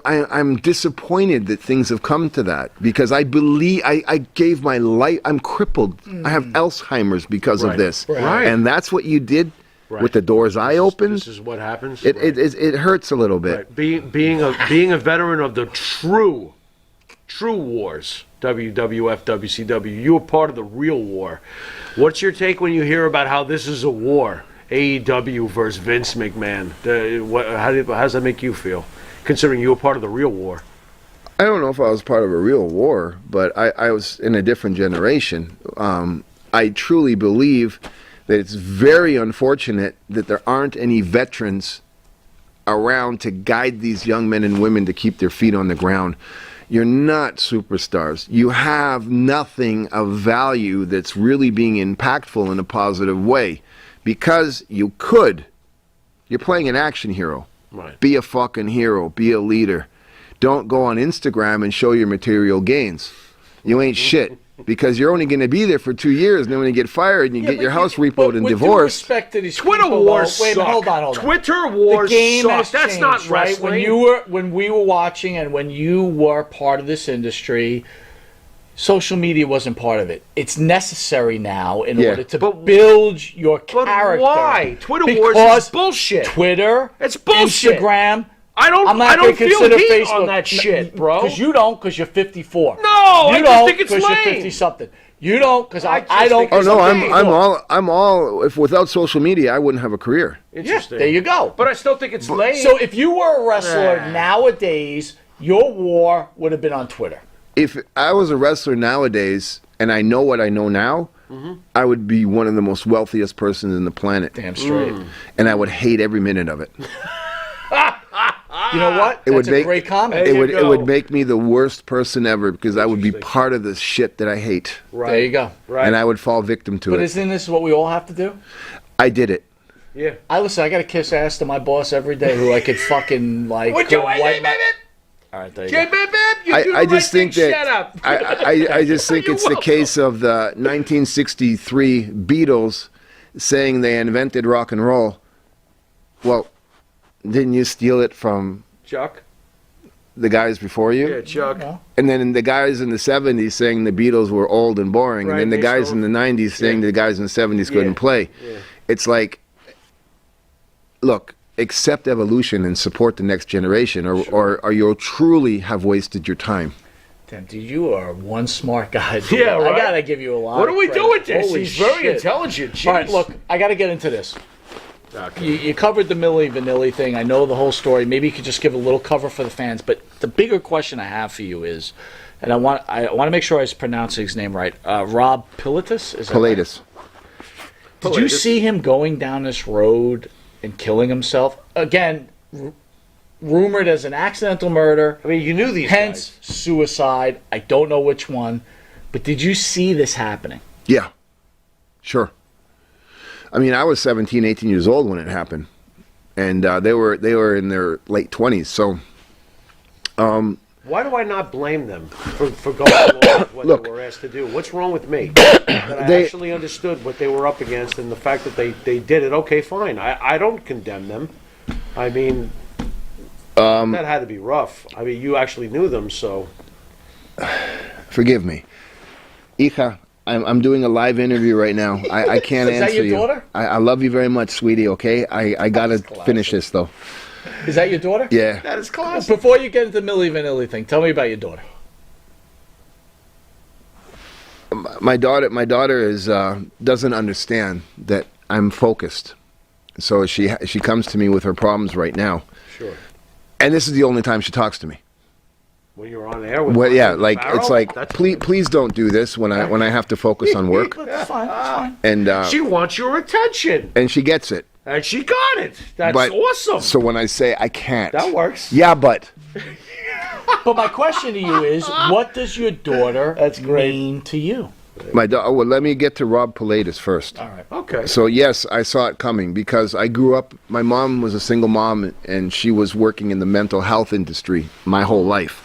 I'm disappointed that things have come to that because I believe I gave my life. I'm crippled. I have Alzheimer's because of Right. this. Right. And that's what you did Right. with the doors I opened. This is what happens. It hurts a little bit. Right. Being a veteran of the true wars, WWF, WCW, you were part of the real war. What's your take when you hear about how this is a war? AEW versus Vince McMahon. How does that make you feel, considering you were part of the real war? I don't know if I was part of a real war, but I was in a different generation. I truly believe that it's very unfortunate that there aren't any veterans around to guide these young men and women to keep their feet on the ground. You're not superstars. You have nothing of value that's really being impactful in a positive way because you could. You're playing an action hero. Right. Be a fucking hero. Be a leader. Don't go on Instagram and show your material gains. You ain't shit because you're only going to be there for 2 years, and then when you get fired and you get your house repoed and with divorced. Due respect to these Twitter people, wars though, wait, suck. hold on. Twitter wars the game suck. has That's changed, not right? wrestling. When we were watching and when you were part of this industry, social media wasn't part of it. It's necessary now in order to build your character. But why? Twitter wars Because is bullshit. Twitter, It's bullshit. Instagram. I don't feel consider heat Facebook on that shit, bro. Because you don't, because you're 54. No, I you just don't, think it's because you're lame. 50 something. You don't, because I just I don't. think Oh it's no, okay. I'm all. If without social media, I wouldn't have a career. Yeah, Interesting. there you go. But I still think it's lame. So if you were a wrestler nowadays, your war would have been on Twitter. If I was a wrestler nowadays, and I know what I know now, I would be one of the most wealthiest persons in the planet, Damn straight. and I would hate every minute of it. You know what? It That's would a make great comment. It you would go. it would make me the worst person ever because I would be part of the shit that I hate, right. There you go. Right. and I would fall victim to But it. isn't this what we all have to do? I did it. Yeah. I got to kiss ass to my boss every day who I could fucking like. Would you wipe wait, my- baby? All right, there you Hey, go. babe, you do the I just right think thing. that Shut up. I just think You're it's the welcome. case of the 1963 Beatles saying they invented rock and roll. Well, didn't you steal it from Chuck. the guys before you? Yeah, Chuck. Yeah. And then the guys in the 70s saying the Beatles were old and boring. Right, And then the they guys stole- in the 90s saying the guys in the 70s couldn't play. Yeah. It's like, look, accept evolution and support the next generation, or you'll truly have wasted your time. Damn, dude, you are one smart guy. Dude. Yeah, right? I gotta give you a lot. What of do we credit. do with this? Holy He's very shit. intelligent. All right, Jeez. look, I gotta get into this. Okay. You covered the Milli Vanilli thing. I know the whole story. Maybe you could just give a little cover for the fans. But the bigger question I have for you is, and I want to make sure I pronounce his name right. Rob Pilatus. Is that right? Pilatus. Did you see him going down this road and killing himself? Again, rumored as an accidental murder. I mean, you knew these Hence, guys. suicide. I don't know which one. But did you see this happening? Yeah, sure. I mean, I was 17, 18 years old when it happened, and they were in their late 20s. So, Why do I not blame them for going along with what Look. they were asked to do? What's wrong with me? That I actually understood what they were up against and the fact that they did it. Okay, fine. I don't condemn them. I mean, that had to be rough. I mean, you actually knew them, so. forgive me, Ika. I'm doing a live interview right now. I can't Is that answer your you. daughter? I love you very much, sweetie. Okay, I gotta finish this though. Is that your daughter? Yeah. That is classic. Before you get into the Milli Vanilli thing, tell me about your daughter. My daughter is doesn't understand that I'm focused, so she comes to me with her problems right now, Sure. and this is the only time she talks to me. When you were on air with Well, yeah, Vampiro, like it's like that's- please don't do this when I have to focus on work, That's fine. That's fine. and She wants your attention, she gets it. and she got it. That's But awesome. so when I say I can't, That works. Yeah, but But my question to you is, what does your daughter mean to you? my daughter. Well, let me get to Rob Pilatus first. All right. Okay. So yes, I saw it coming because I grew up. My mom was a single mom, and she was working in the mental health industry my whole life.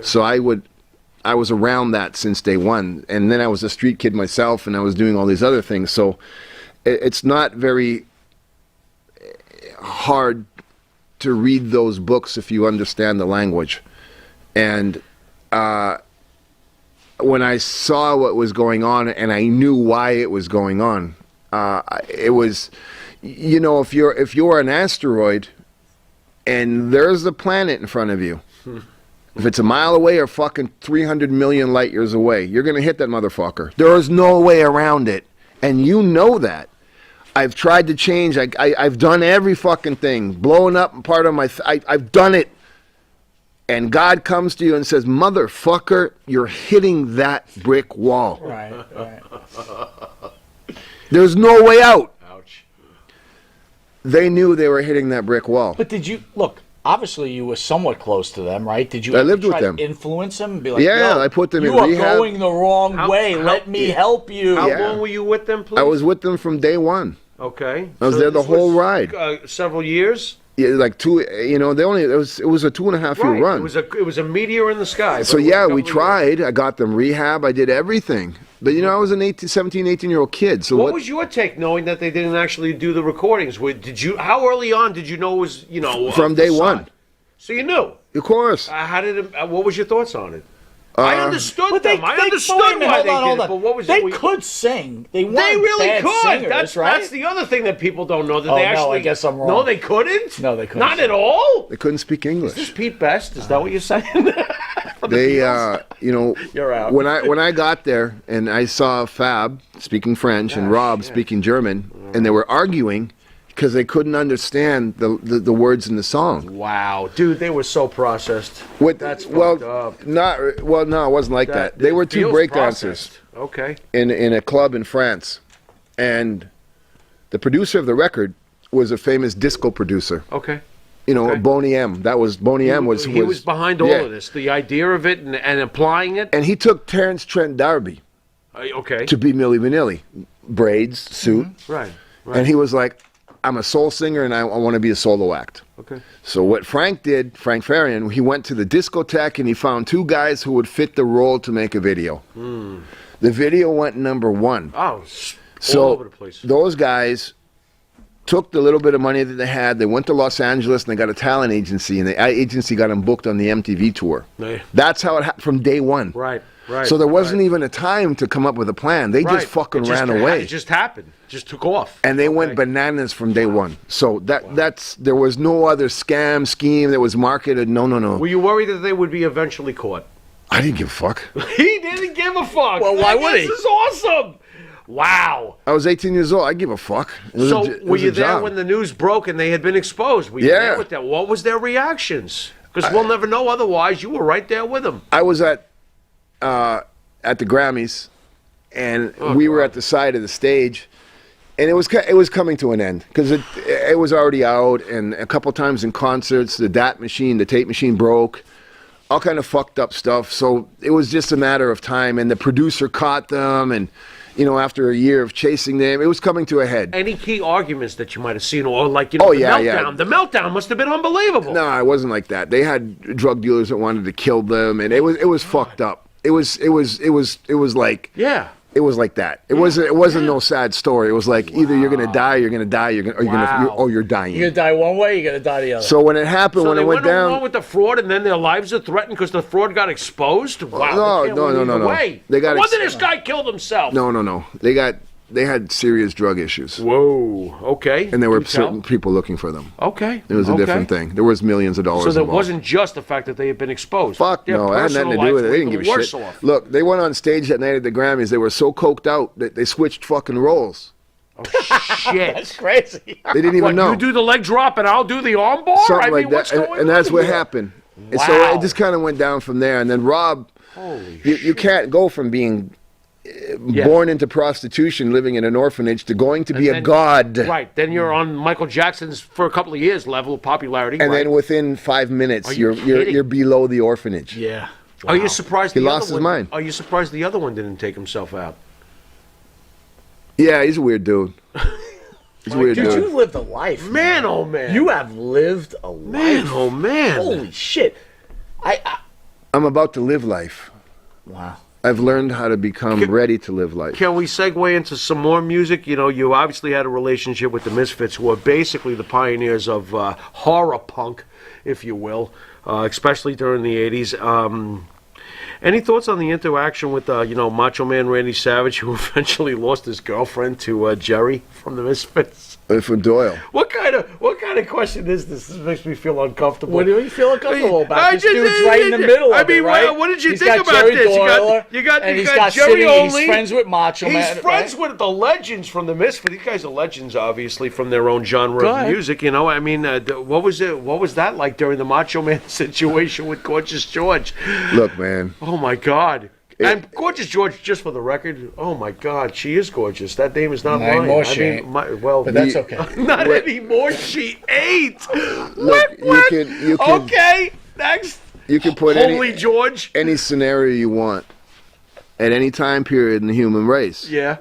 So I was around that since day one, and then I was a street kid myself, and I was doing all these other things. So it's not very hard to read those books if you understand the language. And when I saw what was going on, and I knew why it was going on, it was, you know, if you're an asteroid, and there's a planet in front of you. If it's a mile away or fucking 300 million light years away, you're going to hit that motherfucker. There is no way around it. And you know that. I've tried to change. I've done every fucking thing. Blowing up part of my... I've done it. And God comes to you and says, motherfucker, you're hitting that brick wall. Right. There's no way out. Ouch. They knew they were hitting that brick wall. But did you look? Obviously, you were somewhat close to them, right? Did you? I lived try with them. To influence them and be like, Yeah, "Yo, I put them in you are rehab." going the wrong way. Let me help you." How Yeah. long were you with them, please? I was with them from day one. Okay. I was there the this whole was, ride. Several years. Yeah, like two, you know, it was a 2.5 year Right. run. It was a meteor in the sky. So but it was a yeah, couple we of years. tried. I got them rehab. I did everything. But you know, I was an 17, 18-year-old kid. So What was your take, knowing that they didn't actually do the recordings? How early on did you know it was, From day facade? one. So you knew. Of course. What was your thoughts on it? I understood But them. I understood wait a minute, why hold they on, did hold it. on. But what was they it? could sing. They weren't They really bad could. singers, right? That's the other thing that people don't know. That Oh, they no, actually. I guess I'm wrong. No, they couldn't. No, they couldn't. Not at all. They couldn't speak Is English. this Pete Best? Is that what you're saying? They, you know, You're out. when I got there and I saw Fab speaking French and Rob speaking German, and they were arguing because they couldn't understand the words in the song. Wow, dude, they were so processed. That's fucked up. No, it wasn't like that. They were two feels break processed. dancers Okay. in a club in France, and the producer of the record was a famous disco producer. Okay. You know, Okay. Boney M. That was Boney M. Was he was behind all yeah. of this, the idea of it and applying it. And he took Terence Trent D'Arby Okay. to be Milli Vanilli, braids, suit, Right. and he was like, "I'm a soul singer and I want to be a solo act." Okay. So what Frank did, Frank Farian, he went to the discotheque and he found two guys who would fit the role to make a video. The video went #1. Oh, So all over the place. those guys took the little bit of money that they had. They went to Los Angeles and they got a talent agency, and the agency got them booked on the MTV tour. Yeah. That's how it happened from day one. Right. Right. So there wasn't right. even a time to come up with a plan. They Right. just fucking It just ran away. It just happened. Just took off. And they went Okay. bananas from day one. So there was no other scam scheme that was marketed. No. Were you worried that they would be eventually caught? I didn't give a fuck. He didn't give a fuck. Well, why would he? This is awesome. Wow. I was 18 years old. I give a fuck. It was So it were was you a there job. when the news broke and they had been exposed? Were you Yeah. there with them? What was their reactions? Because we'll never know otherwise. You were right there with them. I was at the Grammys, and we were God. at the side of the stage, And it was coming to an end because it was already out, and a couple times in concerts, the tape machine broke, all kind of fucked up stuff. So it was just a matter of time, and the producer caught them, and after a year of chasing them, it was coming to a head. Any key arguments that you might have seen, or like the meltdown? Yeah. The meltdown must have been unbelievable. No, it wasn't like that. They had drug dealers that wanted to kill them, and it was fucked up. It was like It was like that. It wasn't no sad story. It was like either you're gonna die, or you're dying. You're gonna die one way, you're gonna die the other. So when it happened, So when they it went down, along with the fraud, and then their lives are threatened because the fraud got exposed. Wow! No. Way. They got. No wonder this guy killed himself. No. They had serious drug issues. Whoa. Okay. And there were certain people looking for them. Okay. It was a different thing. There was millions of dollars. So there involved. wasn't just the fact that they had been exposed. Fuck no, it had nothing to do with it. They didn't give a shit. Look, they went on stage that night at the Grammys. They were so coked out that they switched fucking roles. Oh shit! That's crazy. They didn't even know. You do the leg drop and I'll do the arm bar. Something like that, and that's what happened. Wow. And so it just kind of went down from there. And then Rob, you can't go from being born into prostitution, living in an orphanage, to going to be a god. Right. Then you're on Michael Jackson's for a couple of years level of popularity. And then within 5 minutes, you're below the orphanage. Yeah. Wow. Are you surprised he lost his mind? Are you surprised the other one didn't take himself out? Yeah, he's a weird dude. He's a weird dude. Dude, you've lived a life. Man, oh man. You have lived a life. Man, oh man. Holy shit. I'm about to live life. Wow. I've learned how to become ready to live life. Can we segue into some more music? You obviously had a relationship with the Misfits, who are basically the pioneers of horror punk, if you will, especially during the 80s. Any thoughts on the interaction with, Macho Man Randy Savage, who eventually lost his girlfriend to Jerry from the Misfits? For Doyle. What kind of question is this? This makes me feel uncomfortable. What do you feel uncomfortable about? This dude's right in the middle of it, right? What did you He's think got about Jerry this? Doyle, You got Jerry Jerry only. He's friends with Macho Man. He's friends with the legends from the Misfits. These guys are legends, obviously, from their own genre of music. What was it? What was that like during the Macho Man situation with Gorgeous George? Look, man. Oh my God. And Gorgeous George, just for the record, oh my God, she is gorgeous. That name is not mine. Anymore she ain't. But that's okay. Not anymore. She ain't. Look, you can. Okay, next. You can put George. any scenario you want at any time period in the human race. Yeah.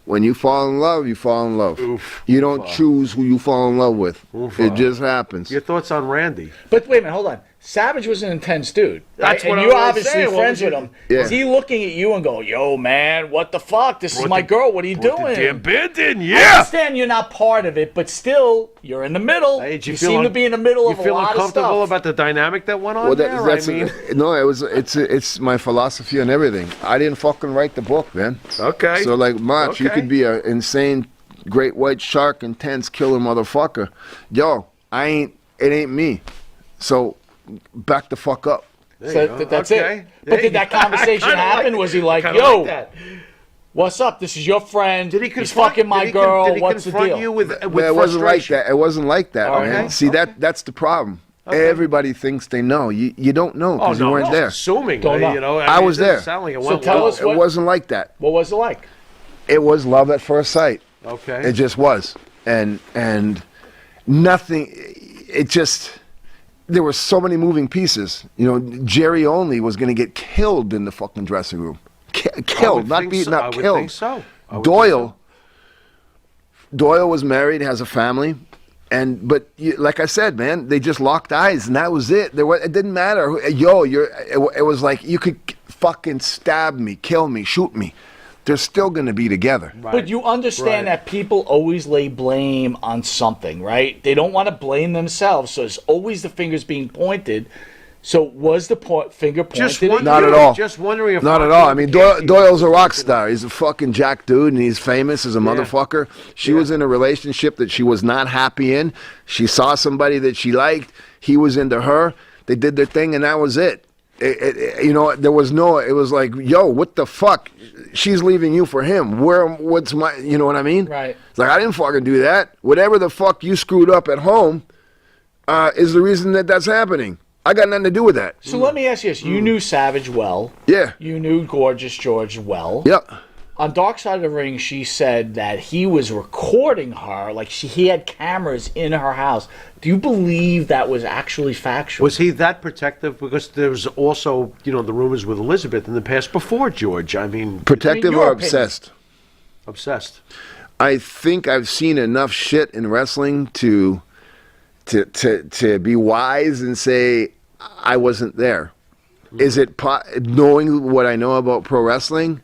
When you fall in love, you fall in love. Oof. You don't choose who you fall in love with. It just happens. Your thoughts on Randy? But wait a minute, hold on. Savage was an intense dude. That's right? what and I you're was obviously saying. friends with him. Yeah. Is he looking at you and go, "Yo, man, what the fuck? This is my girl. What are you doing?" The damn band in, I yeah. understand you're not part of it, but still, you're in the middle. Hey, you seem to be in the middle of a You feel lot of uncomfortable stuff. about the dynamic that went on Well, there? it's my philosophy on everything. I didn't fucking write the book, man. Okay. So like, Mach, you could be an insane, great white shark, intense killer motherfucker. Yo, it ain't me. So back the fuck up. So that's Okay. it. But did that conversation happen? Was he like, kinda "Yo, like that. what's up? This is your friend. Did he He's confront, fucking my did he girl. Did he What's the confront deal?" you with It wasn't like frustration? that. It wasn't like that, Okay. man. See, that's the problem. Everybody thinks they know. You don't know Oh, because you weren't there. Assuming, Don't know. I was it doesn't there. Sound like it So went tell well. us It wasn't like that. What was it like? It was love at first sight. Okay. It just was, and nothing. It just. There were so many moving pieces. Jerry only was going to get killed in the fucking dressing room. Killed, not beaten up, I would killed. think so. Doyle was married, has a family, but like I said, man, they just locked eyes, and that was it. It didn't matter. It was like you could fucking stab me, kill me, shoot me. They're still going to be together. Right. But you understand that people always lay blame on something, right? They don't want to blame themselves, so it's always the fingers being pointed. So was the finger pointed at Not you? at all. Just wondering if Not at all. I mean, Doyle's a rock star. He's a fucking jack dude, and he's famous as a motherfucker. She was in a relationship that she was not happy in. She saw somebody that she liked. He was into her. They did their thing, and that was it. There was no. It was like, yo, what the fuck? She's leaving you for him. What's my? You know what I mean? Right. It's like I didn't fucking do that. Whatever the fuck you screwed up at home, is the reason that's happening. I got nothing to do with that. So let me ask you this. You knew Savage well. Yeah. You knew Gorgeous George well. Yep. On Dark Side of the Ring, she said that he was recording her, like he had cameras in her house. Do you believe that was actually factual? Was he that protective? Because there was also, the rumors with Elizabeth in the past before George. I mean, Protective your or opinion. obsessed? obsessed. I think I've seen enough shit in wrestling to be wise and say I wasn't there. Is it knowing what I know about pro wrestling?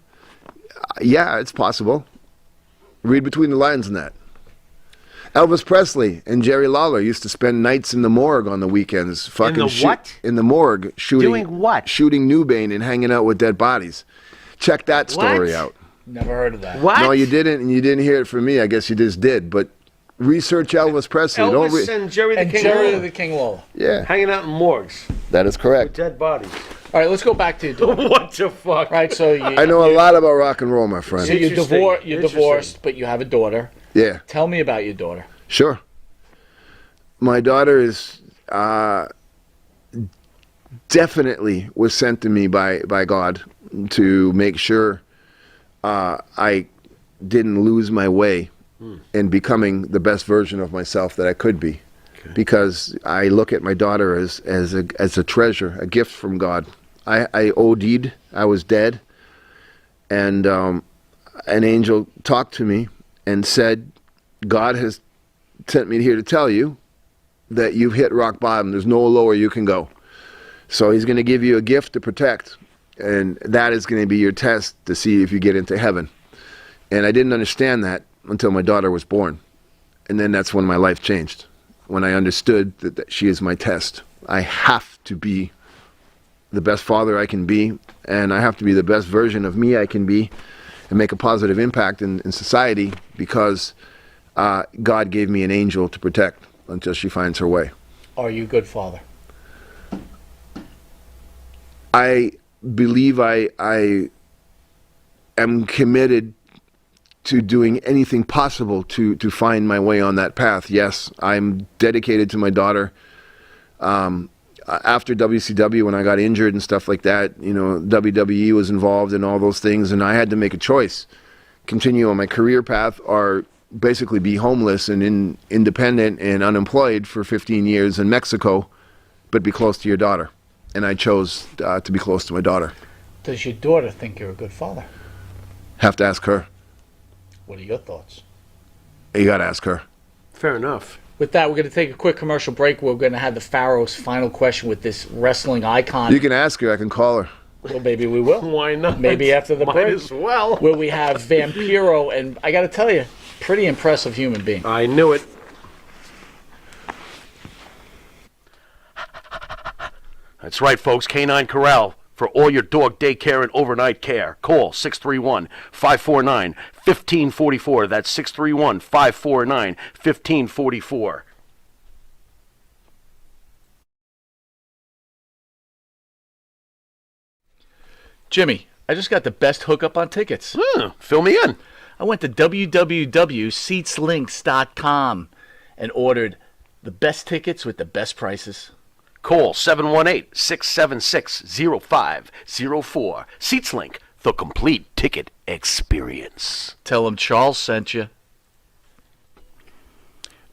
Yeah, it's possible. Read between the lines in that. Elvis Presley and Jerry Lawler used to spend nights in the morgue on the weekends. Fucking what? In the morgue, shooting. Doing what? Shooting Newbane and hanging out with dead bodies. Check that story What? out. Never heard of that. What? No, you didn't, and you didn't hear it from me. I guess you just did. But research Elvis Presley. Elvis and Jerry the And King Jerry Lawler the King Lawler. Yeah, hanging out in morgues that is correct. with dead bodies. All right, let's go back to your daughter. What the fuck? Right, so you, I know a lot about rock and roll, my friend. So you're, Interesting. you're Interesting. divorced, but you have a daughter. Yeah, Tell me about your daughter. sure. My daughter is definitely was sent to me by God to make sure I didn't lose my way in becoming the best version of myself that I could be. Because I look at my daughter as a treasure, a gift from God. I OD'd, I was dead, and an angel talked to me and said, God has sent me here to tell you that you've hit rock bottom. There's no lower you can go. So he's going to give you a gift to protect, and that is going to be your test to see if you get into heaven. And I didn't understand that until my daughter was born. And then that's when my life changed, when I understood that she is my test. I have to be the best father I can be, and I have to be the best version of me I can be and make a positive impact in society because God gave me an angel to protect until she finds her way. Are you a good father? I believe I am committed to doing anything possible to find my way on that path. Yes, I'm dedicated to my daughter. After WCW, when I got injured and stuff like that, WWE was involved in all those things, and I had to make a choice: continue on my career path or basically be homeless and independent and unemployed for 15 years in Mexico, but be close to your daughter. And I chose to be close to my daughter. Does your daughter think you're a good father? Have to ask her. What are your thoughts? You got to ask her. Fair enough. With that, we're going to take a quick commercial break. We're going to have the Pharaoh's final question with this wrestling icon. You can ask her. I can call her. Well, maybe we will. Why not? Maybe after the Might break. as well. Where we have Vampiro, and I got to tell you, pretty impressive human being. I knew it. That's right, folks. Canine Corral for all your dog daycare and overnight care. Call 631-549-1544. That's 631-549-1544. Jimmy, I just got the best hookup on tickets. Fill me in. I went to www.seatslinks.com and ordered the best tickets with the best prices. Call 718-676-0504. SeatsLink, the complete ticket experience. Tell them Charles sent you.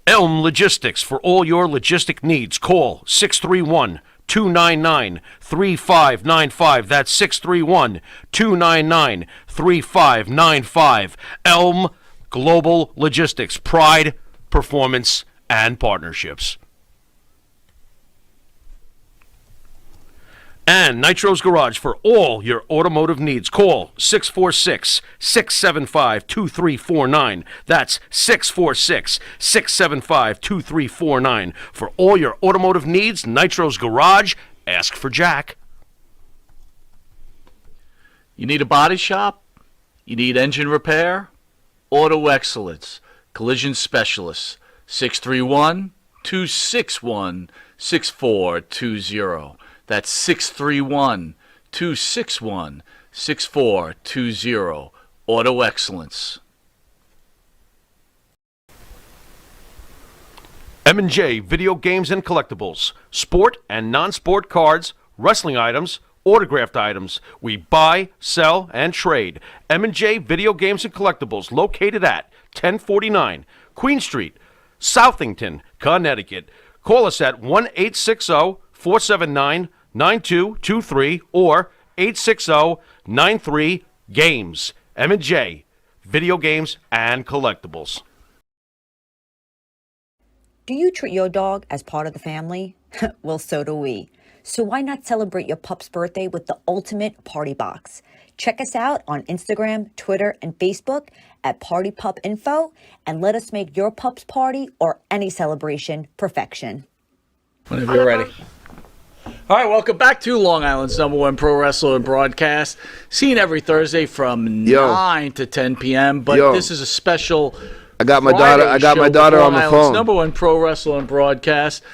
Elm Logistics for all your logistic needs. Call 631-299-3595. That's 631-299-3595. Elm Global Logistics. Pride, performance, and partnerships. And Nitro's Garage for all your automotive needs. Call 646-675-2349. That's 646-675-2349. For all your automotive needs, Nitro's Garage. Ask for Jack. You need a body shop? You need engine repair? Auto Excellence. Collision Specialists. 631-261-6420. That's 631-261-6420. Auto Excellence. M&J Video Games and Collectibles. Sport and non-sport cards, wrestling items, autographed items. We buy, sell, and trade. M&J Video Games and Collectibles, located at 1049 Queen Street, Southington, Connecticut. Call us at 1-860-479-9223 or 860-93-GAMES. M&J Video Games and Collectibles. Do you treat your dog as part of the family? Well, so do we. So why not celebrate your pup's birthday with the ultimate party box? Check us out on Instagram, Twitter, and Facebook at Party Pup Info, and let us make your pup's party or any celebration perfection. Whenever you're ready. All right, welcome back to Long Island's #1 pro wrestling broadcast. Seen every Thursday from 9 to 10 p.m. But this is a special. I got my Friday daughter. I got show my with daughter on Long the Island's phone. #1 pro wrestling broadcast,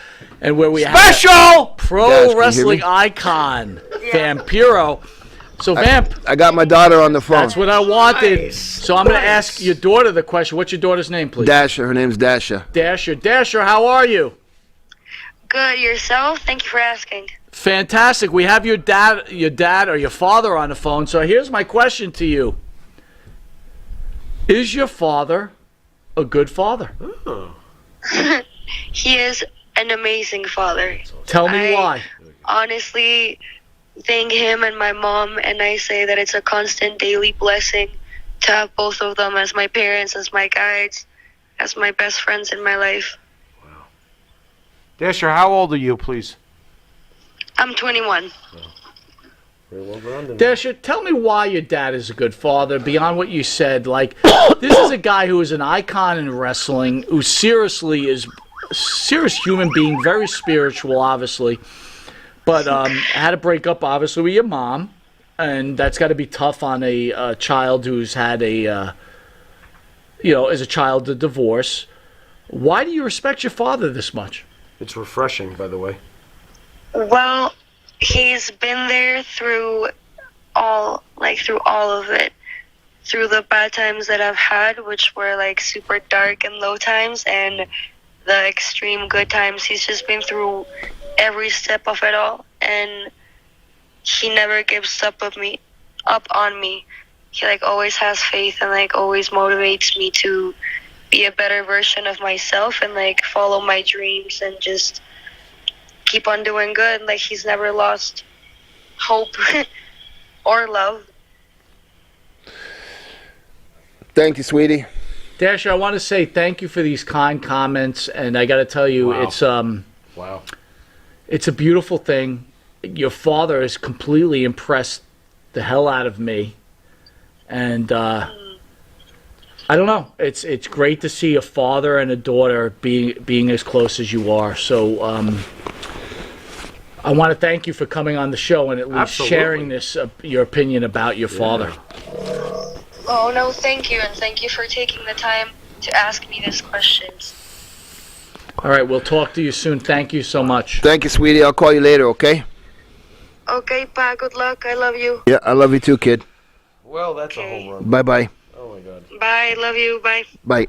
and where we Special! have pro Dash, can you hear wrestling me? icon Vampiro. So Vamp, I got my daughter on the phone. that's what I wanted. So I'm going to ask your daughter the question. What's your daughter's name, please? Dasher. Her name's Dasher. Dasher. Dasher, how are you? Good, yourself? Thank you for asking. Fantastic. We have your dad or your father on the phone. So here's my question to you. Is your father a good father? He is an amazing father. Tell me I why. honestly thank him and my mom, and I say that it's a constant daily blessing to have both of them as my parents, as my guides, as my best friends in my life. Dasher, how old are you, please? I'm 21. Dasher, tell me why your dad is a good father, beyond what you said. Like, this is a guy who is an icon in wrestling, who seriously is a serious human being, very spiritual, obviously. But had to break up, obviously, with your mom. And that's got to be tough on a child who's had as a child, a divorce. Why do you respect your father this much? It's refreshing, by the way. Well, he's been there through all of it. Through the bad times that I've had, which were like super dark and low times, and the extreme good times. He's just been through every step of it all, and he never gives up on me. He like always has faith and like always motivates me to be a better version of myself and like follow my dreams and just keep on doing good. Like, he's never lost hope or love. Thank you, sweetie. Dasher, I want to say thank you for these kind comments, and I got to tell you, Wow. it's a beautiful thing. Your father has completely impressed the hell out of me, and I don't know. It's great to see a father and a daughter being as close as you are. So I want to thank you for coming on the show and at least sharing this your opinion about your father. Oh, no, thank you, and thank you for taking the time to ask me these questions. All right, we'll talk to you soon. Thank you so much. Thank you, sweetie. I'll call you later, okay? Okay, Pa, good luck. I love you. Yeah, I love you too, kid. Well, that's a Okay. home run. Bye-bye. Oh, my God. Bye, love you, bye. Bye.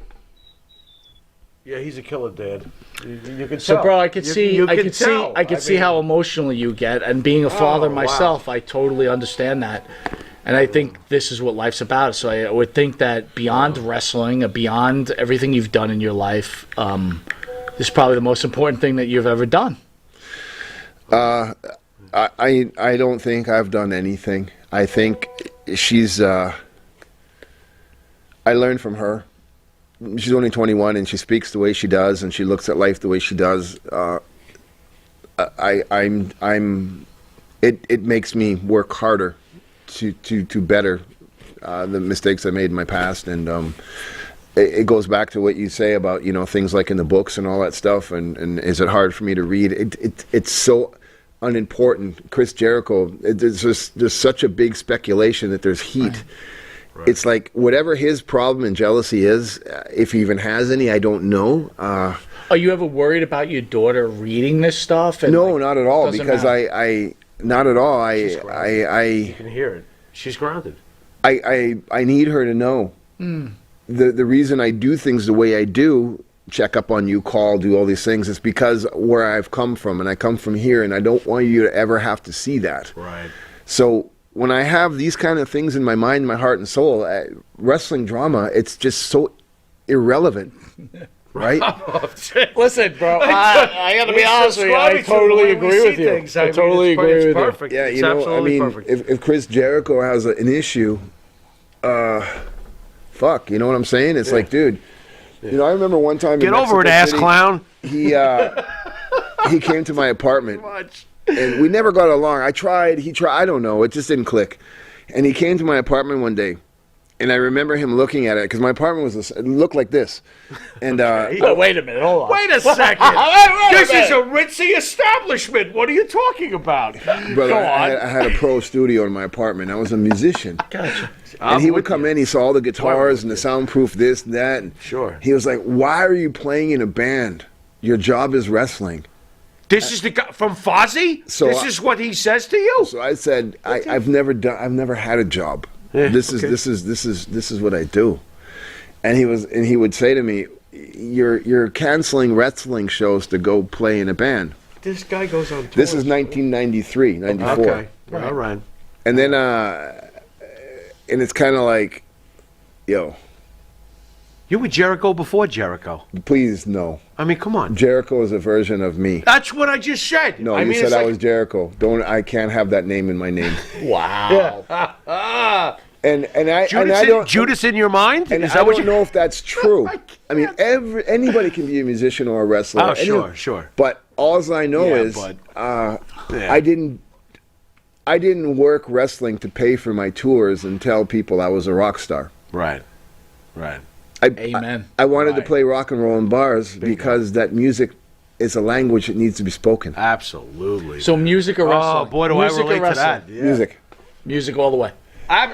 Yeah, he's a killer, Dad. You can So, tell. bro, I could You- see, you I can could tell. see how emotional you get, and being a father wow. myself, I totally understand that, and I think this is what life's about. So I would think that beyond wrestling, beyond everything you've done in your life, this is probably the most important thing that you've ever done. I don't think I've done anything. I think she's. I learned from her. She's only 21 and she speaks the way she does and she looks at life the way she does. It makes me work harder to better the mistakes I made in my past, and it goes back to what you say about things like in the books and all that stuff. And is it hard for me to read? It's so unimportant. Chris Jericho. There's such a big speculation that there's heat. Right. It's like whatever his problem and jealousy is, if he even has any, I don't know. Are you ever worried about your daughter reading this stuff? And no, not at all. Because matter. Not at all. You can hear it. She's grounded. I need her to know. The reason I do things the way I do, check up on you, call, do all these things, is because where I've come from, and I come from here, and I don't want you to ever have to see that. Right. So when I have these kind of things in my mind, my heart, and soul, wrestling drama, it's just so irrelevant, right? Listen, bro, I got to be honest with you. I totally agree with you. I totally agree with you. Perfect. Yeah, It's you know, I absolutely mean, perfect. if Chris Jericho has an issue, fuck, you know what I'm saying? It's like, dude, you know, I remember one time Get in over it, Mexico ass City, clown. he came to my apartment, and we never got along. I tried, he tried, I don't know, it just didn't click. And he came to my apartment one day, and I remember him looking at it, because my apartment it looked like this. And Oh, wait a minute, hold on. Wait a second. Wait a This is minute. a ritzy establishment. What are you talking about? brother, I had a pro studio in my apartment. I was a musician. Gotcha. And he would come in, he saw all the guitars and the soundproof this and that. And Sure. he was like, why are you playing in a band? Your job is wrestling. This is the guy from Fozzy? So this is what he says to you? So I said, I've never had a job. Yeah, this okay. is what I do. And he would say to me, you're canceling wrestling shows to go play in a band. This guy goes on tour. This is 1993, 94. Okay. All right. And then and it's kind of like, yo, You were Jericho before Jericho. please no. I mean, come on. Jericho is a version of me. That's what I just said. No, I you mean, said it's I like- was Jericho. I can't have that name in my name. Wow. And I Judas, don't Judas in your mind? And is I that what don't you know if that's true. I mean, anybody can be a musician or a wrestler. Oh, Anyone. sure. But all I know Yeah, is but- I didn't work wrestling to pay for my tours and tell people I was a rock star. Right. Amen. I wanted to play rock and roll in bars because that music is a language that needs to be spoken. Absolutely. So music or wrestling? Oh, boy, do Music I or relate to wrestling? that. Yeah. Music. Music all the way.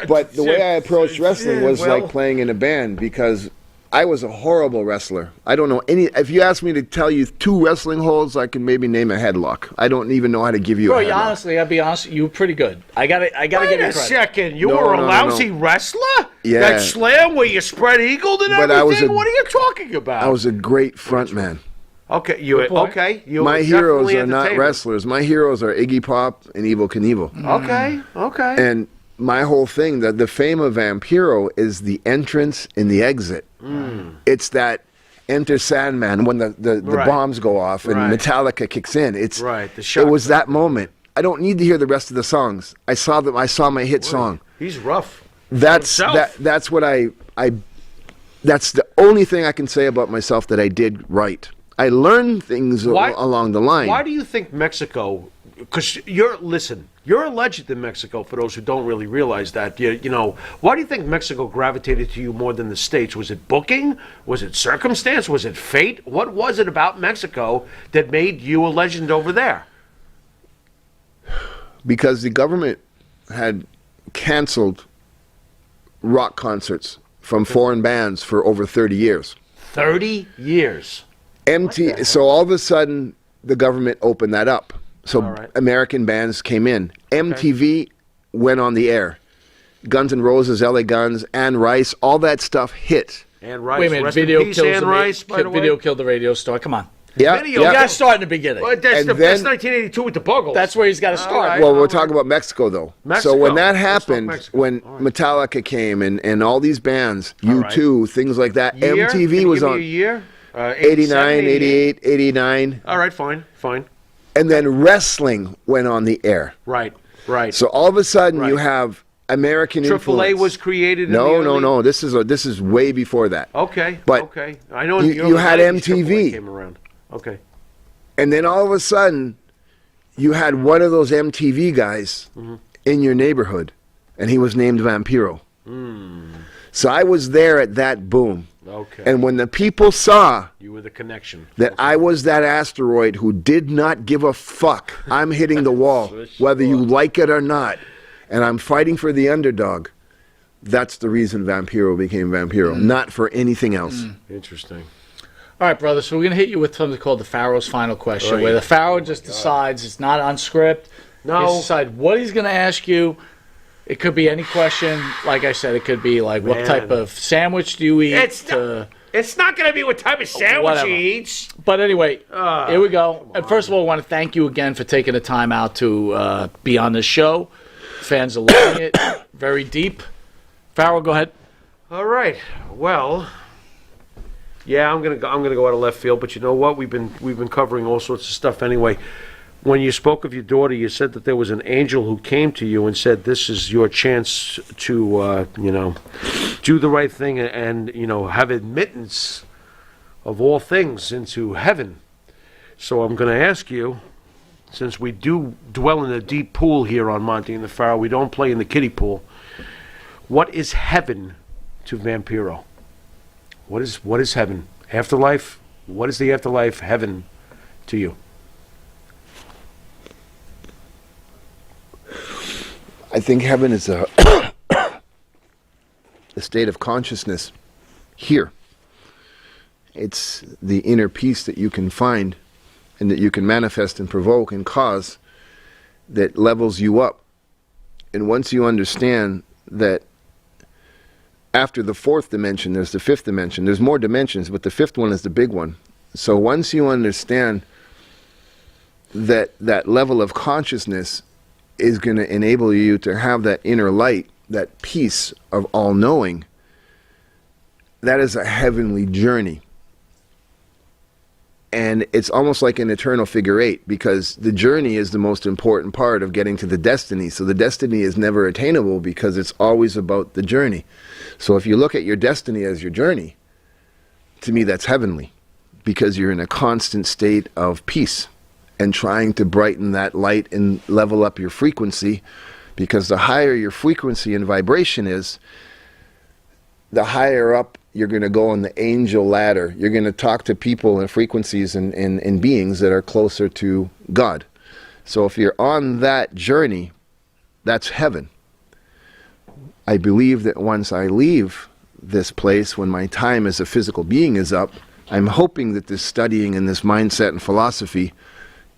But the way I approached wrestling was well- like playing in a band because I was a horrible wrestler. I don't know any. If you ask me to tell you 2 wrestling holds, I can maybe name a headlock. I don't even know how to give you Bro, a you headlock. honestly, I'll be honest, you were pretty good. I gotta Wait give you a credit. second. You No, were a no, no, lousy wrestler? Yeah. That slam where you spread eagled and But everything? I was a- What are you talking about? I was a great front man. Okay, you point. okay? You My were heroes definitely are not entertainment. wrestlers. My heroes are Iggy Pop and Evel Knievel. Okay. And my whole thing, the fame of Vampiro is the entrance and the exit. It's that Enter Sandman when the Right. bombs go off and Right. Metallica kicks in. It's Right, the It shock was that moment. I don't need to hear the rest of the songs. I saw them. I saw my hit song. He's rough. That's himself. that's what I that's the only thing I can say about myself that I did right. I learned things along the line. Why do you think Mexico? Because you're a legend in Mexico. For those who don't really realize that, you know, why do you think Mexico gravitated to you more than the States? Was it booking? Was it circumstance? Was it fate? What was it about Mexico that made you a legend over there? Because the government had canceled rock concerts from foreign bands for over 30 years. 30 years. So all of a sudden, the government opened that up. So All right. American bands came in. MTV went on the air. Guns N' Roses, LA Guns, Anne Rice, all that stuff hit. And Rice. Wait a minute, Rest in video peace, kills Anne the Rice, by the way. video killed the radio star. Come on. Yeah, Video You yeah. gotta start in the beginning. Well, that's, And that's then- 1982 with the Buggles. That's where he's got to start. right. Well, we're talking about Mexico, though. Mexico. So when that Let's talk happened, Mexico. when All right. Metallica came and all these bands, right. U2, things like that, Year? Can MTV you was give me on a year? 89, 88, 89, All right, fine. and then wrestling went on the air. Right. So all of a sudden, you Right. have American AAA influence. was created. No, in the no, early- no. This is way before that. Okay. But okay. I know you- in the you early had 90s, AAA MTV. came around. Okay. And then all of a sudden, you had one of those MTV guys in your neighborhood, and he was named Vampiro. So I was there at that boom. Okay. And when the people saw You were the connection. that I was that asteroid who did not give a fuck, I'm hitting the wall, whether you like it or not, and I'm fighting for the underdog, that's the reason Vampiro became Vampiro, not for anything else. Interesting. All right, brother. So we're gonna hit you with something called the Pharaoh's final question, Right. where the Pharaoh just decides it's not on script. No. He just decide what he's gonna ask you. It could be any question. Like I said, it could be like, what Man. type of sandwich do you eat? It's not going to be what type of sandwich Whatever. he eats. But anyway, here we go. And first of all, I want to thank you again for taking the time out to be on this show. Fans are loving it. Very deep. Farrell, go ahead. All right. Well, yeah, I'm gonna go out of left field, but you know what? We've been covering all sorts of stuff anyway. When you spoke of your daughter, you said that there was an angel who came to you and said, "This is your chance to, do the right thing and have admittance of all things into heaven." So I'm going to ask you, since we do dwell in a deep pool here on Monty and the Pharaoh, we don't play in the kiddie pool. What is heaven to Vampiro? What is heaven? Afterlife? What is the afterlife heaven to you? I think heaven is a state of consciousness here. It's the inner peace that you can find and that you can manifest and provoke and cause that levels you up. And once you understand that after the fourth dimension, there's the fifth dimension. There's more dimensions, but the fifth one is the big one. So once you understand that that level of consciousness is going to enable you to have that inner light, that peace of all-knowing, that is a heavenly journey. And it's almost like an eternal figure eight, because the journey is the most important part of getting to the destiny. So the destiny is never attainable because it's always about the journey. So if you look at your destiny as your journey, to me that's heavenly, because you're in a constant state of peace and trying to brighten that light and level up your frequency, because the higher your frequency and vibration is, the higher up you're going to go on the angel ladder. You're going to talk to people and frequencies and beings that are closer to God. So if you're on that journey, that's heaven. I believe that once I leave this place, when my time as a physical being is up, I'm hoping that this studying and this mindset and philosophy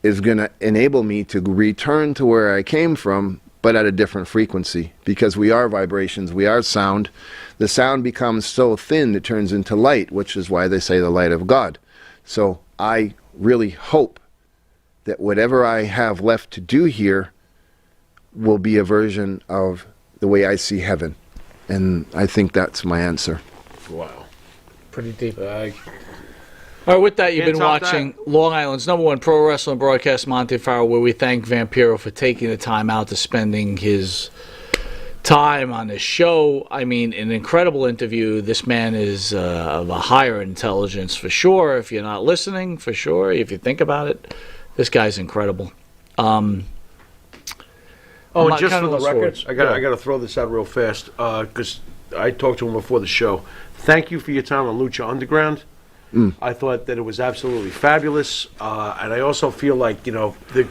is going to enable me to return to where I came from, but at a different frequency, because we are vibrations, we are sound. The sound becomes so thin it turns into light, which is why they say the light of God. So I really hope that whatever I have left to do here will be a version of the way I see heaven. And I think that's my answer. Wow. Pretty deep. All right, with that, you've been watching Long Island's #1 pro wrestling broadcast, Monty Farrell, where we thank Vampiro for taking the time out to spending his time on this show. I mean, an incredible interview. This man is of a higher intelligence for sure. If you're not listening, for sure. If you think about it, this guy's incredible. And just for the record, I got to throw this out real fast because I talked to him before the show. Thank you for your time on Lucha Underground. I thought that it was absolutely fabulous, and I also feel like the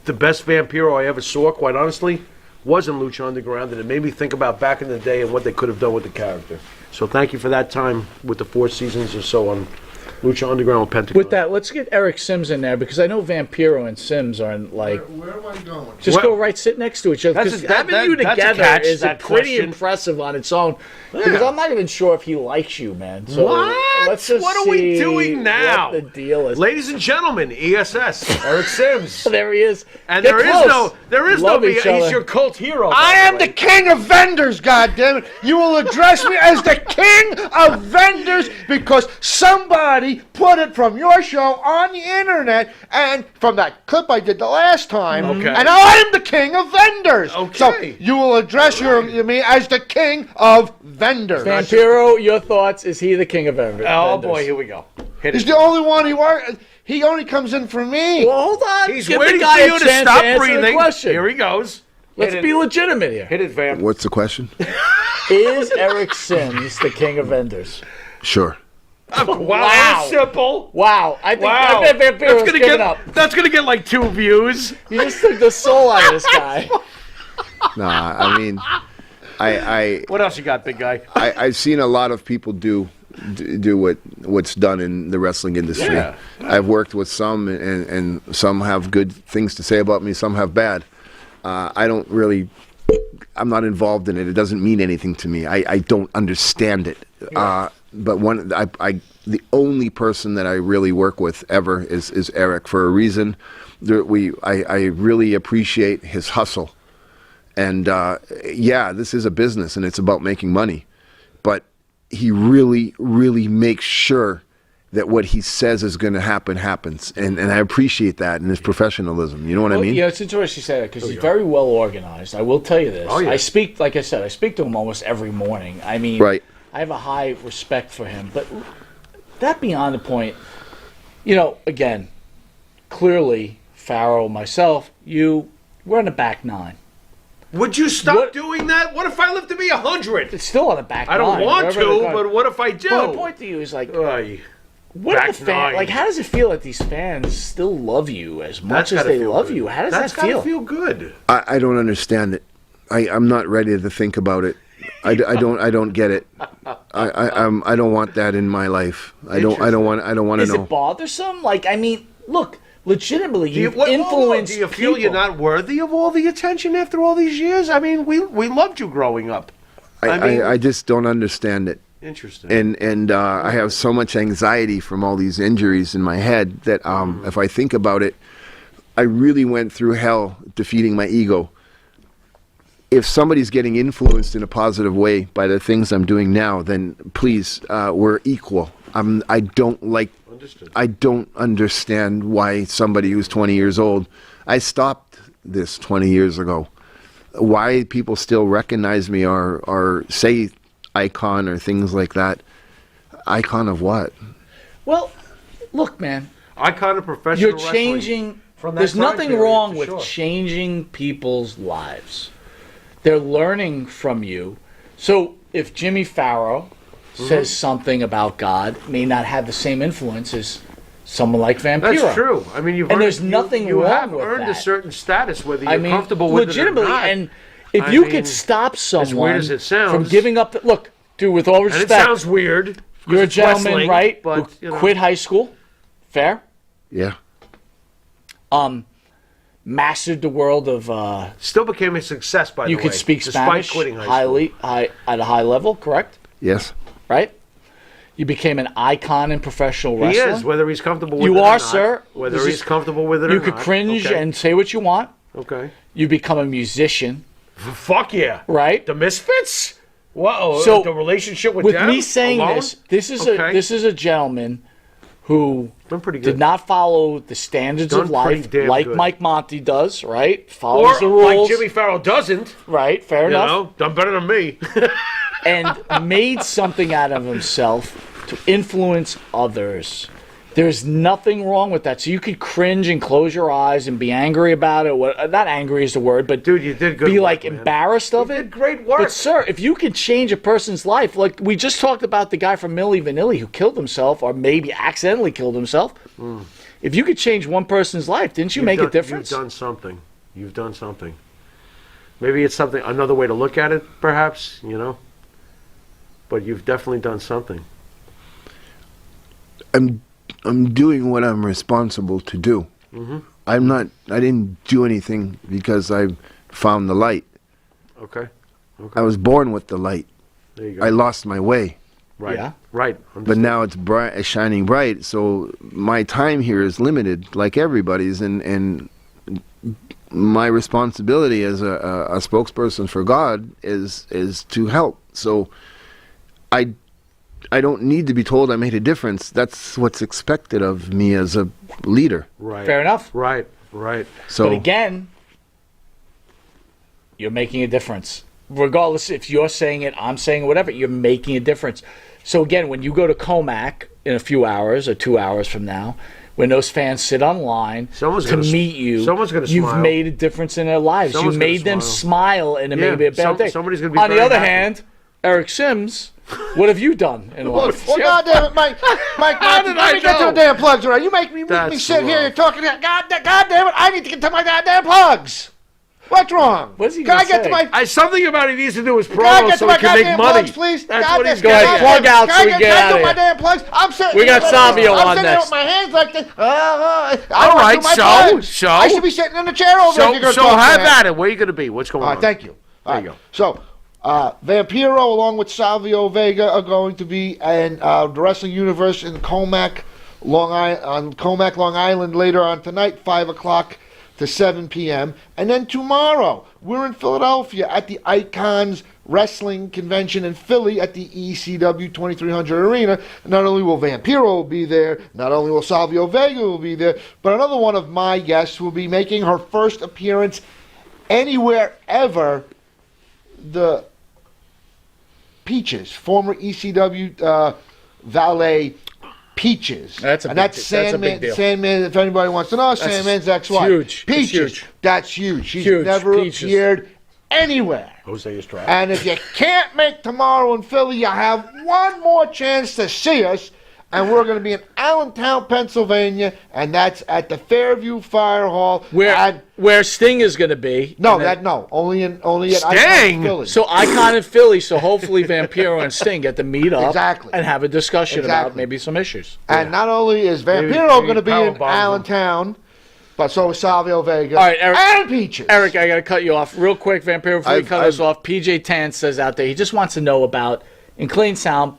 best Vampiro I ever saw, quite honestly, was in Lucha Underground, and it made me think about back in the day and what they could have done with the character. So thank you for that time with the 4 seasons or so on Lucha Underground with Pentagon. With that, let's get Eric Sims in there, because I know Vampiro and Sims are like... Where am I going? Just go right, sit next to each other. Because having you together is pretty impressive on its own. Yeah. Because I'm not even sure if he likes you, man. So let's just what are we doing now? What the deal is. Ladies and gentlemen, ESS, Eric Sims. There he is. And there is no, he's your cult hero. I am the king of vendors, goddammit. You will address me as the king of vendors because somebody put it from your show on the internet and from that clip I did the last time. Okay. And I am the king of vendors. Okay. So you will address me as the king of vendors. Vampiro, your thoughts? Is he the king of vendors? Oh boy, here we go. He's the only one he only comes in for me. Well, hold on. He's waiting for you to stop breathing. Here he goes. Let's be legitimate here. Hit it, Vamp. What's the question? Is Eric Sims the king of vendors? Sure. Wow. Simple. Wow. I bet Vampiro's giving up. That's going to get like 2 views. You just took the soul out of this guy. Nah, I mean, What else you got, big guy? I've seen a lot of people do what's done in the wrestling industry. Yeah. I've worked with some, and some have good things to say about me, some have bad. I'm not involved in it. It doesn't mean anything to me. I don't understand it. Yeah. But the only person that I really work with ever is Eric, for a reason. I really appreciate his hustle And yeah, this is a business and it's about making money. But he really, really makes sure that what he says is going to happen happens. And I appreciate that and his professionalism. You know what I mean? Yeah, it's interesting you say that because he's very well organized. I will tell you this. Oh, yeah. I speak, like I said, I speak to him almost every morning. I mean, Right. I have a high respect for him. But that beyond the point, again, clearly, Farrell, myself, we're on the back nine. Would you stop What- doing that? What if I live to be 100? It's still on the back I nine. don't want wherever they're to, going. but what if I do? Well, my point to you is like, Ay, what back if the fan, nine. like, how does it feel that these fans still love you as much that's as gotta they feel love good. you? How does That's that feel? gotta feel good. I don't understand it. I'm not ready to think about it. I don't get it. I don't want that in my life. I don't want to Is know. it bothersome? Like, I mean, look, legitimately, Do you, you've what- influenced do you feel people. you're not worthy of all the attention after all these years? I mean, we loved you growing up. I just don't understand it. Interesting. And I have so much anxiety from all these injuries in my head that if I think about it, I really went through hell defeating my ego. If somebody's getting influenced in a positive way by the things I'm doing now, then please, we're equal. I don't understand why somebody who's 20 years old. I stopped this 20 years ago. Why people still recognize me or say icon or things like that. Icon of what? Well, look, man, Icon of professional you're wrestling changing. from that There's time nothing period, wrong for with sure. changing people's lives. They're learning from you. So if Jimmy Farrow says something about God, it may not have the same influence as someone like Vampiro. That's true. I mean, you've And earned, there's nothing you wrong have with earned that. a certain status, whether you're I mean, comfortable with it or legitimately, not. and if I you mean, could stop someone as it sounds, from giving up, look, dude, with all and respect, it sounds weird. 'cause you're a it's gentleman, wrestling, right? But Who quit high school, fair. Yeah. Mastered the world of. still became a success. By You the way, could speak despite Spanish quitting high school. at a high level, correct? Yes. Right. You became an icon in professional He wrestling. is, whether he's comfortable with You it or are, not. sir. Whether This he's is- comfortable with it or You not. could cringe Okay. and say what you want. Okay. You become a musician, Fuck yeah. right? The Misfits? Whoa. So, the relationship with With them me saying alone? this is Okay. this is a gentleman who Been pretty good. did not follow the standards Done of life pretty damn like good. Mike Monty does, right? Follows Or the rules, like Jimmy Farrell doesn't. right? Fair You enough. know, done better than me. And made something out of himself to influence others. There's nothing wrong with that. So you could cringe and close your eyes and be angry about it. Not angry is the word, but Dude, you did good be work, like man. embarrassed of You it. did great work. But sir, if you can change a person's life, like we just talked about the guy from Milli Vanilli who killed himself or maybe accidentally killed himself. If you could change one person's life, didn't you make a difference? You've done something. You've done something. Maybe it's something, another way to look at it, perhaps, you know. But you've definitely done something. I'm doing what I'm responsible to do. Mm-hmm. I didn't do anything because I found the light. Okay. I was born with the light. There you go. I lost my way. Right. Yeah. Right. But now it's bright, it's shining bright. So my time here is limited, like everybody's, and my responsibility as a spokesperson for God is to help. So I don't need to be told I made a difference. That's what's expected of me as a leader. Right. Fair enough. Right. Right. So But again, you're making a difference. Regardless if you're saying it, I'm saying it, whatever, you're making a difference. So again, when you go to Comac in a few hours or 2 hours from now, when those fans sit online Someone's to gonna s- meet you, someone's gonna you've smile. made a difference in their lives. Someone's You gonna made them smile. smile in a Yeah, maybe a bad day. somebody's gonna be On the very other happy. hand, Eric Sims, what have you done in life? Well, goddamn it, Mike, let me get to the damn plugs around. You make me That's sit here rough. and talking. Goddamn it, I need to get to my goddamn plugs. What's wrong? What is he Can gonna I get say? to my? Something about it needs to do with Can I promo get so to he my can make goddamn money. plugs, please? That's God, what he's Go ahead, got. plug out so we get Can I out do of my here. damn plugs? I'm sitting. We got Savio I'm on sitting next. with my hands like this. I All wanna right, do my show, plugs. show. I should be sitting in the chair over there. if you're So gonna talk have to me. at it. Where are you going to be? What's going All on? right, thank you. There you go. So, Vampiro, along with Salvio Vega, are going to be in the Wrestling Universe in Comac, Long Island, later on tonight, 5 o'clock. to 7 p.m. And then tomorrow, we're in Philadelphia at the Icons Wrestling Convention in Philly at the ECW 2300 Arena. Not only will Vampiro be there, not only will Salvio Vega will be there, but another one of my guests will be making her first appearance anywhere ever, the Peaches, former ECW valet Peaches. That's a and big that's deal. Sandman. That's a big deal. Sandman, if anybody wants to know, Sandman's ex-wife. huge. It's Peaches. huge. That's huge. She's Huge. never Peaches. appeared anywhere. Jose Estrada. And if you can't make tomorrow in Philly, you have one more chance to see us. And we're going to be in Allentown, Pennsylvania, and that's at the Fairview Fire Hall. Where Sting is going to be. Only at Sting? Philly. So Icon in Philly, so hopefully Vampiro and Sting get to meet up Exactly. and have a discussion about Exactly. maybe some issues. And not only is Vampiro going to be in Allentown, but so is Salvio Vega All right, Eric. and Peaches. Eric, I got to cut you off real quick, Vampiro, before you cut us off. PJ Tan says out there he just wants to know about Clown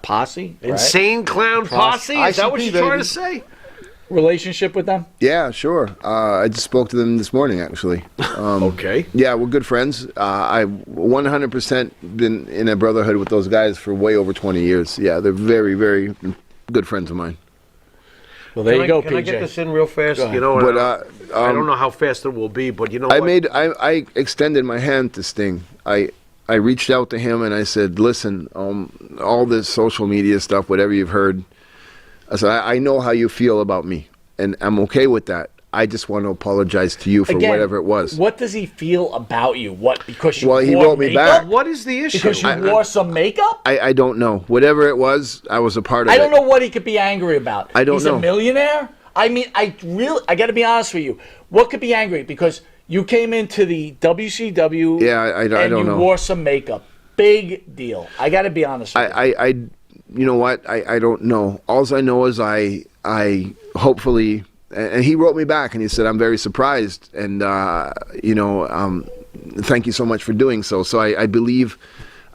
Posse. Right? Insane Clown Posse? Is that what ICP, you're trying baby. to say? Relationship with them? Yeah, sure. I just spoke to them this morning, actually. Okay. Yeah, we're good friends. I've 100% been in a brotherhood with those guys for way over 20 years. Yeah, they're very, very good friends of mine. Well, there you go, Can PJ. I get this in real fast? Go ahead. You know, But, I don't know how fast it will be, but you know I what? I extended my hand to Sting. I reached out to him and I said, listen, all this social media stuff, whatever you've heard, I said, I know how you feel about me, and I'm okay with that. I just want to apologize to you for Again, whatever it was. What does he feel about you? What, because you Well, he wore wrote me makeup? back. What is the issue? Because you wore some makeup? I don't know. Whatever it was, I was a part of it. I don't know what he could be angry about. I don't He's know. a millionaire? I mean, I got to be honest with you. What could be angry? Because you came into the WCW Yeah, I don't and you know. wore some makeup. Big deal. I got to be honest with you. I you know what? I don't know. All I know is I hopefully, and he wrote me back and he said, I'm very surprised, and thank you so much for doing so. So I believe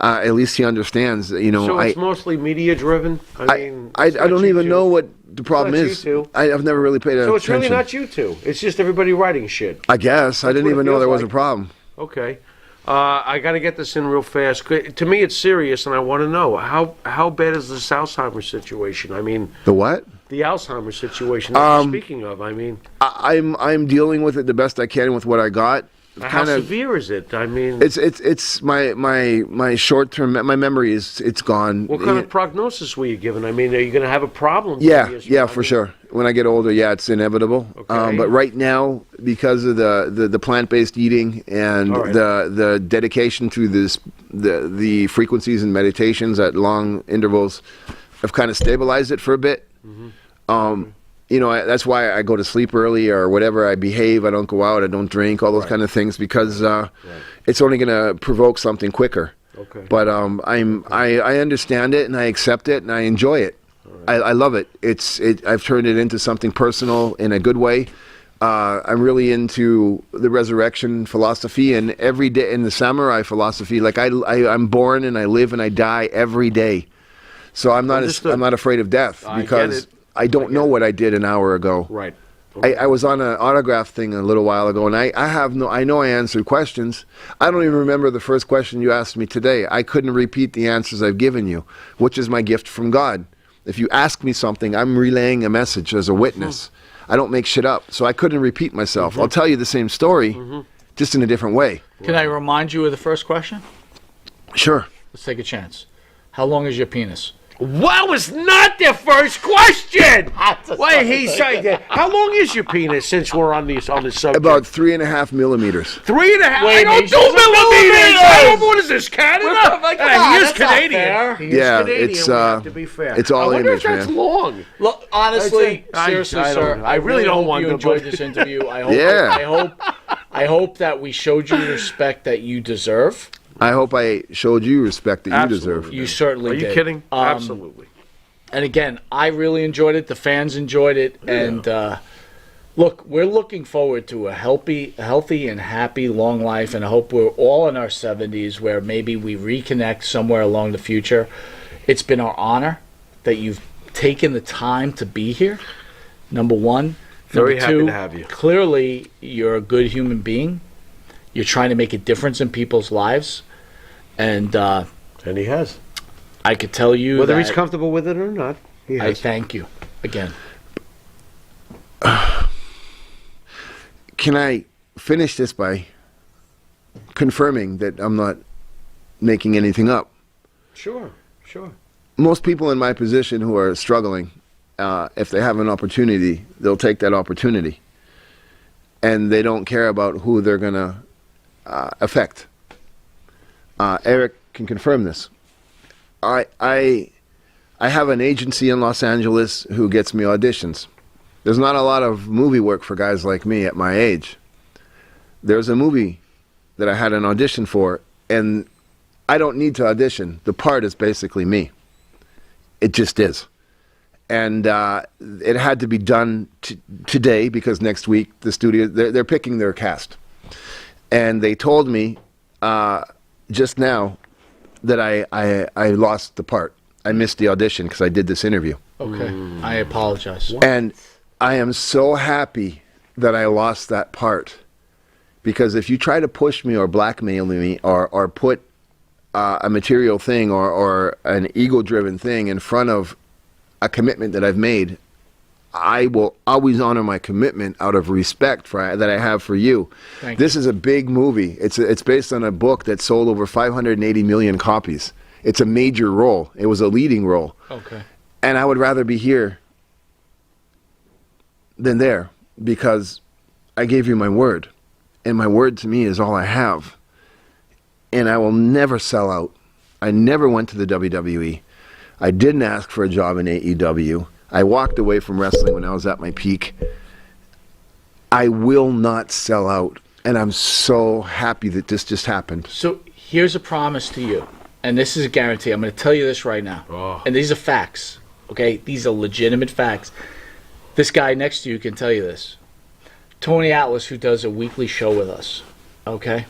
at least he understands. You know, So it's mostly media driven? I don't even know what the problem not you is. two. I've never really paid attention. So it's really not you two. It's just everybody writing shit. I guess I didn't what it even know feels there was a like. problem. Okay. I got to get this in real fast. To me, it's serious, and I want to know how bad is this Alzheimer's situation? I mean, The what? the Alzheimer's situation that you're speaking of. I mean, I'm dealing with it the best I can with what I got. how severe is it? I mean, It's my short term. My memory it's gone. what kind of prognosis were you given? I mean, are you going to have a problem? Yeah, for sure. When I get older, yeah, it's inevitable. Okay. But right now, because of the plant-based eating and All right. the dedication to the frequencies and meditations at long intervals, I've kind of stabilized it for a bit. Mm-hmm. That's why I go to sleep early or whatever. I behave. I don't go out. I don't drink. All those kind of things because it's only going to provoke something quicker. Okay. But I understand it and I accept it and I enjoy it. I love it. I've turned it into something personal in a good way. I'm really into the resurrection philosophy and every day in the samurai philosophy. Like I'm born and I live and I die every day. So I'm not I'm not afraid of death I get because it. I don't know what I did an hour ago. Right. I was on an autograph thing a little while ago, and I know I answered questions. I don't even remember the first question you asked me today. I couldn't repeat the answers I've given you, which is my gift from God. If you ask me something, I'm relaying a message as a witness. I don't make shit up, so I couldn't repeat myself. I'll tell you the same story, just in a different way. Can I remind you of the first question? Sure. Let's take a chance. How long is your penis? That was not the first question. Wait, he's saying that. How long is your penis? Since we're on this subject, About 3.5 millimeters. 3.5. Wait, I don't he's do just millimeters. I don't. What is this, Canada? Come on, He is that's not Canadian. fair. He is Yeah, Canadian. it's, we have to be fair. it's all I wonder image, if that's man. long. Look, honestly, I seriously, don't sir, know. I really don't hope want you to, enjoyed but- this interview. I hope, Yeah. I hope that we showed you the respect that you deserve. I hope I showed you respect that you Absolutely. deserve. You certainly Are you did. kidding? Absolutely. And again, I really enjoyed it. The fans enjoyed it, and look, we're looking forward to a healthy and happy long life. And I hope we're all in our 70s, where maybe we reconnect somewhere along the future. It's been our honor that you've taken the time to be here. Number one. Very Number happy two, to have you. Clearly, you're a good human being. You're trying to make a difference in people's lives. And he has. I could tell you Whether that he's comfortable with it or not, he I has. thank you again. Can I finish this by confirming that I'm not making anything up? Sure. Most people in my position who are struggling, if they have an opportunity, they'll take that opportunity. And they don't care about who they're going to affect. Eric can confirm this. I have an agency in Los Angeles who gets me auditions. There's not a lot of movie work for guys like me at my age. There's a movie that I had an audition for, and I don't need to audition. The part is basically me. It just is. And it had to be done today because next week the studio, they're picking their cast. And they told me just now that I lost the part. I missed the audition because I did this interview. Okay. I apologize. And I am so happy that I lost that part. Because if you try to push me or blackmail me or put a material thing or an ego-driven thing in front of a commitment that I've made, I will always honor my commitment out of respect that I have for you. This is a big movie. It's based on a book that sold over 580 million copies. It's a major role. It was a leading role. Okay. And I would rather be here than there because I gave you my word. And my word to me is all I have. And I will never sell out. I never went to the WWE. I didn't ask for a job in AEW. I walked away from wrestling when I was at my peak. I will not sell out. And I'm so happy that this just happened. So here's a promise to you. And this is a guarantee. I'm going to tell you this right now. Oh. And these are facts. Okay? These are legitimate facts. This guy next to you can tell you this. Tony Atlas, who does a weekly show with us. Okay?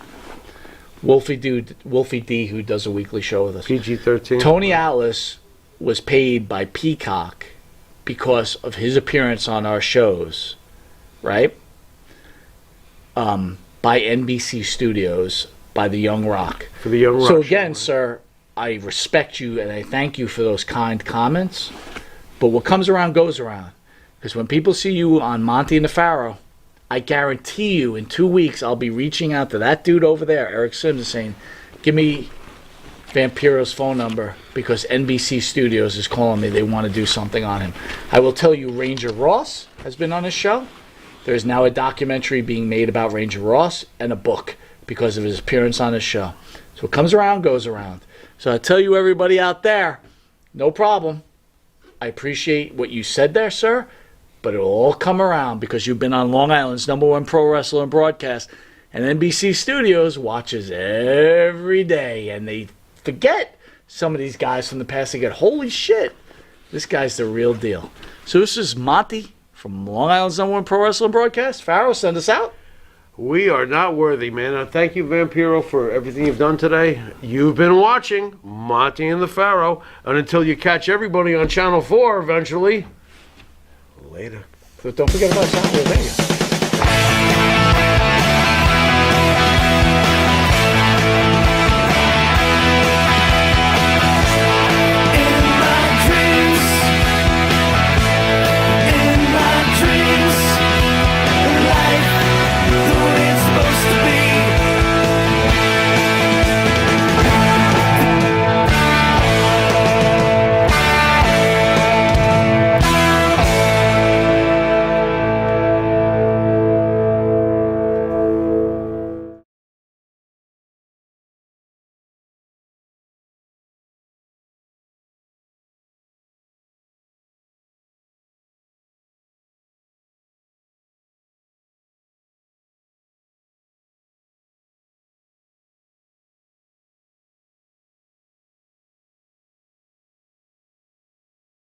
Wolfie D, who does a weekly show with us. PG-13. Tony Atlas was paid by Peacock because of his appearance on our shows, right? By NBC Studios, by the Young Rock. For the Young Rock. So again, sir, I respect you and I thank you for those kind comments. But what comes around goes around. Because when people see you on Monty and the Pharaoh, I guarantee you in 2 weeks I'll be reaching out to that dude over there, Eric Sims, and saying, give me Vampiro's phone number because NBC Studios is calling me. They want to do something on him. I will tell you Ranger Ross has been on his show. There's now a documentary being made about Ranger Ross and a book because of his appearance on his show. So what comes around goes around. So I tell you everybody out there, no problem. I appreciate what you said there, sir. But it'll all come around because you've been on Long Island's #1 pro wrestler and broadcast. And NBC Studios watches every day. And they forget some of these guys from the past. They get, holy shit, this guy's the real deal. So this is Monty from Long Island's #1 pro wrestler and broadcast. Pharaoh, send us out. We are not worthy, man. Thank you, Vampiro, for everything you've done today. You've been watching Monty and the Pharaoh. And until you catch everybody on Channel 4 eventually... Later. So don't forget about Saturday Vegas.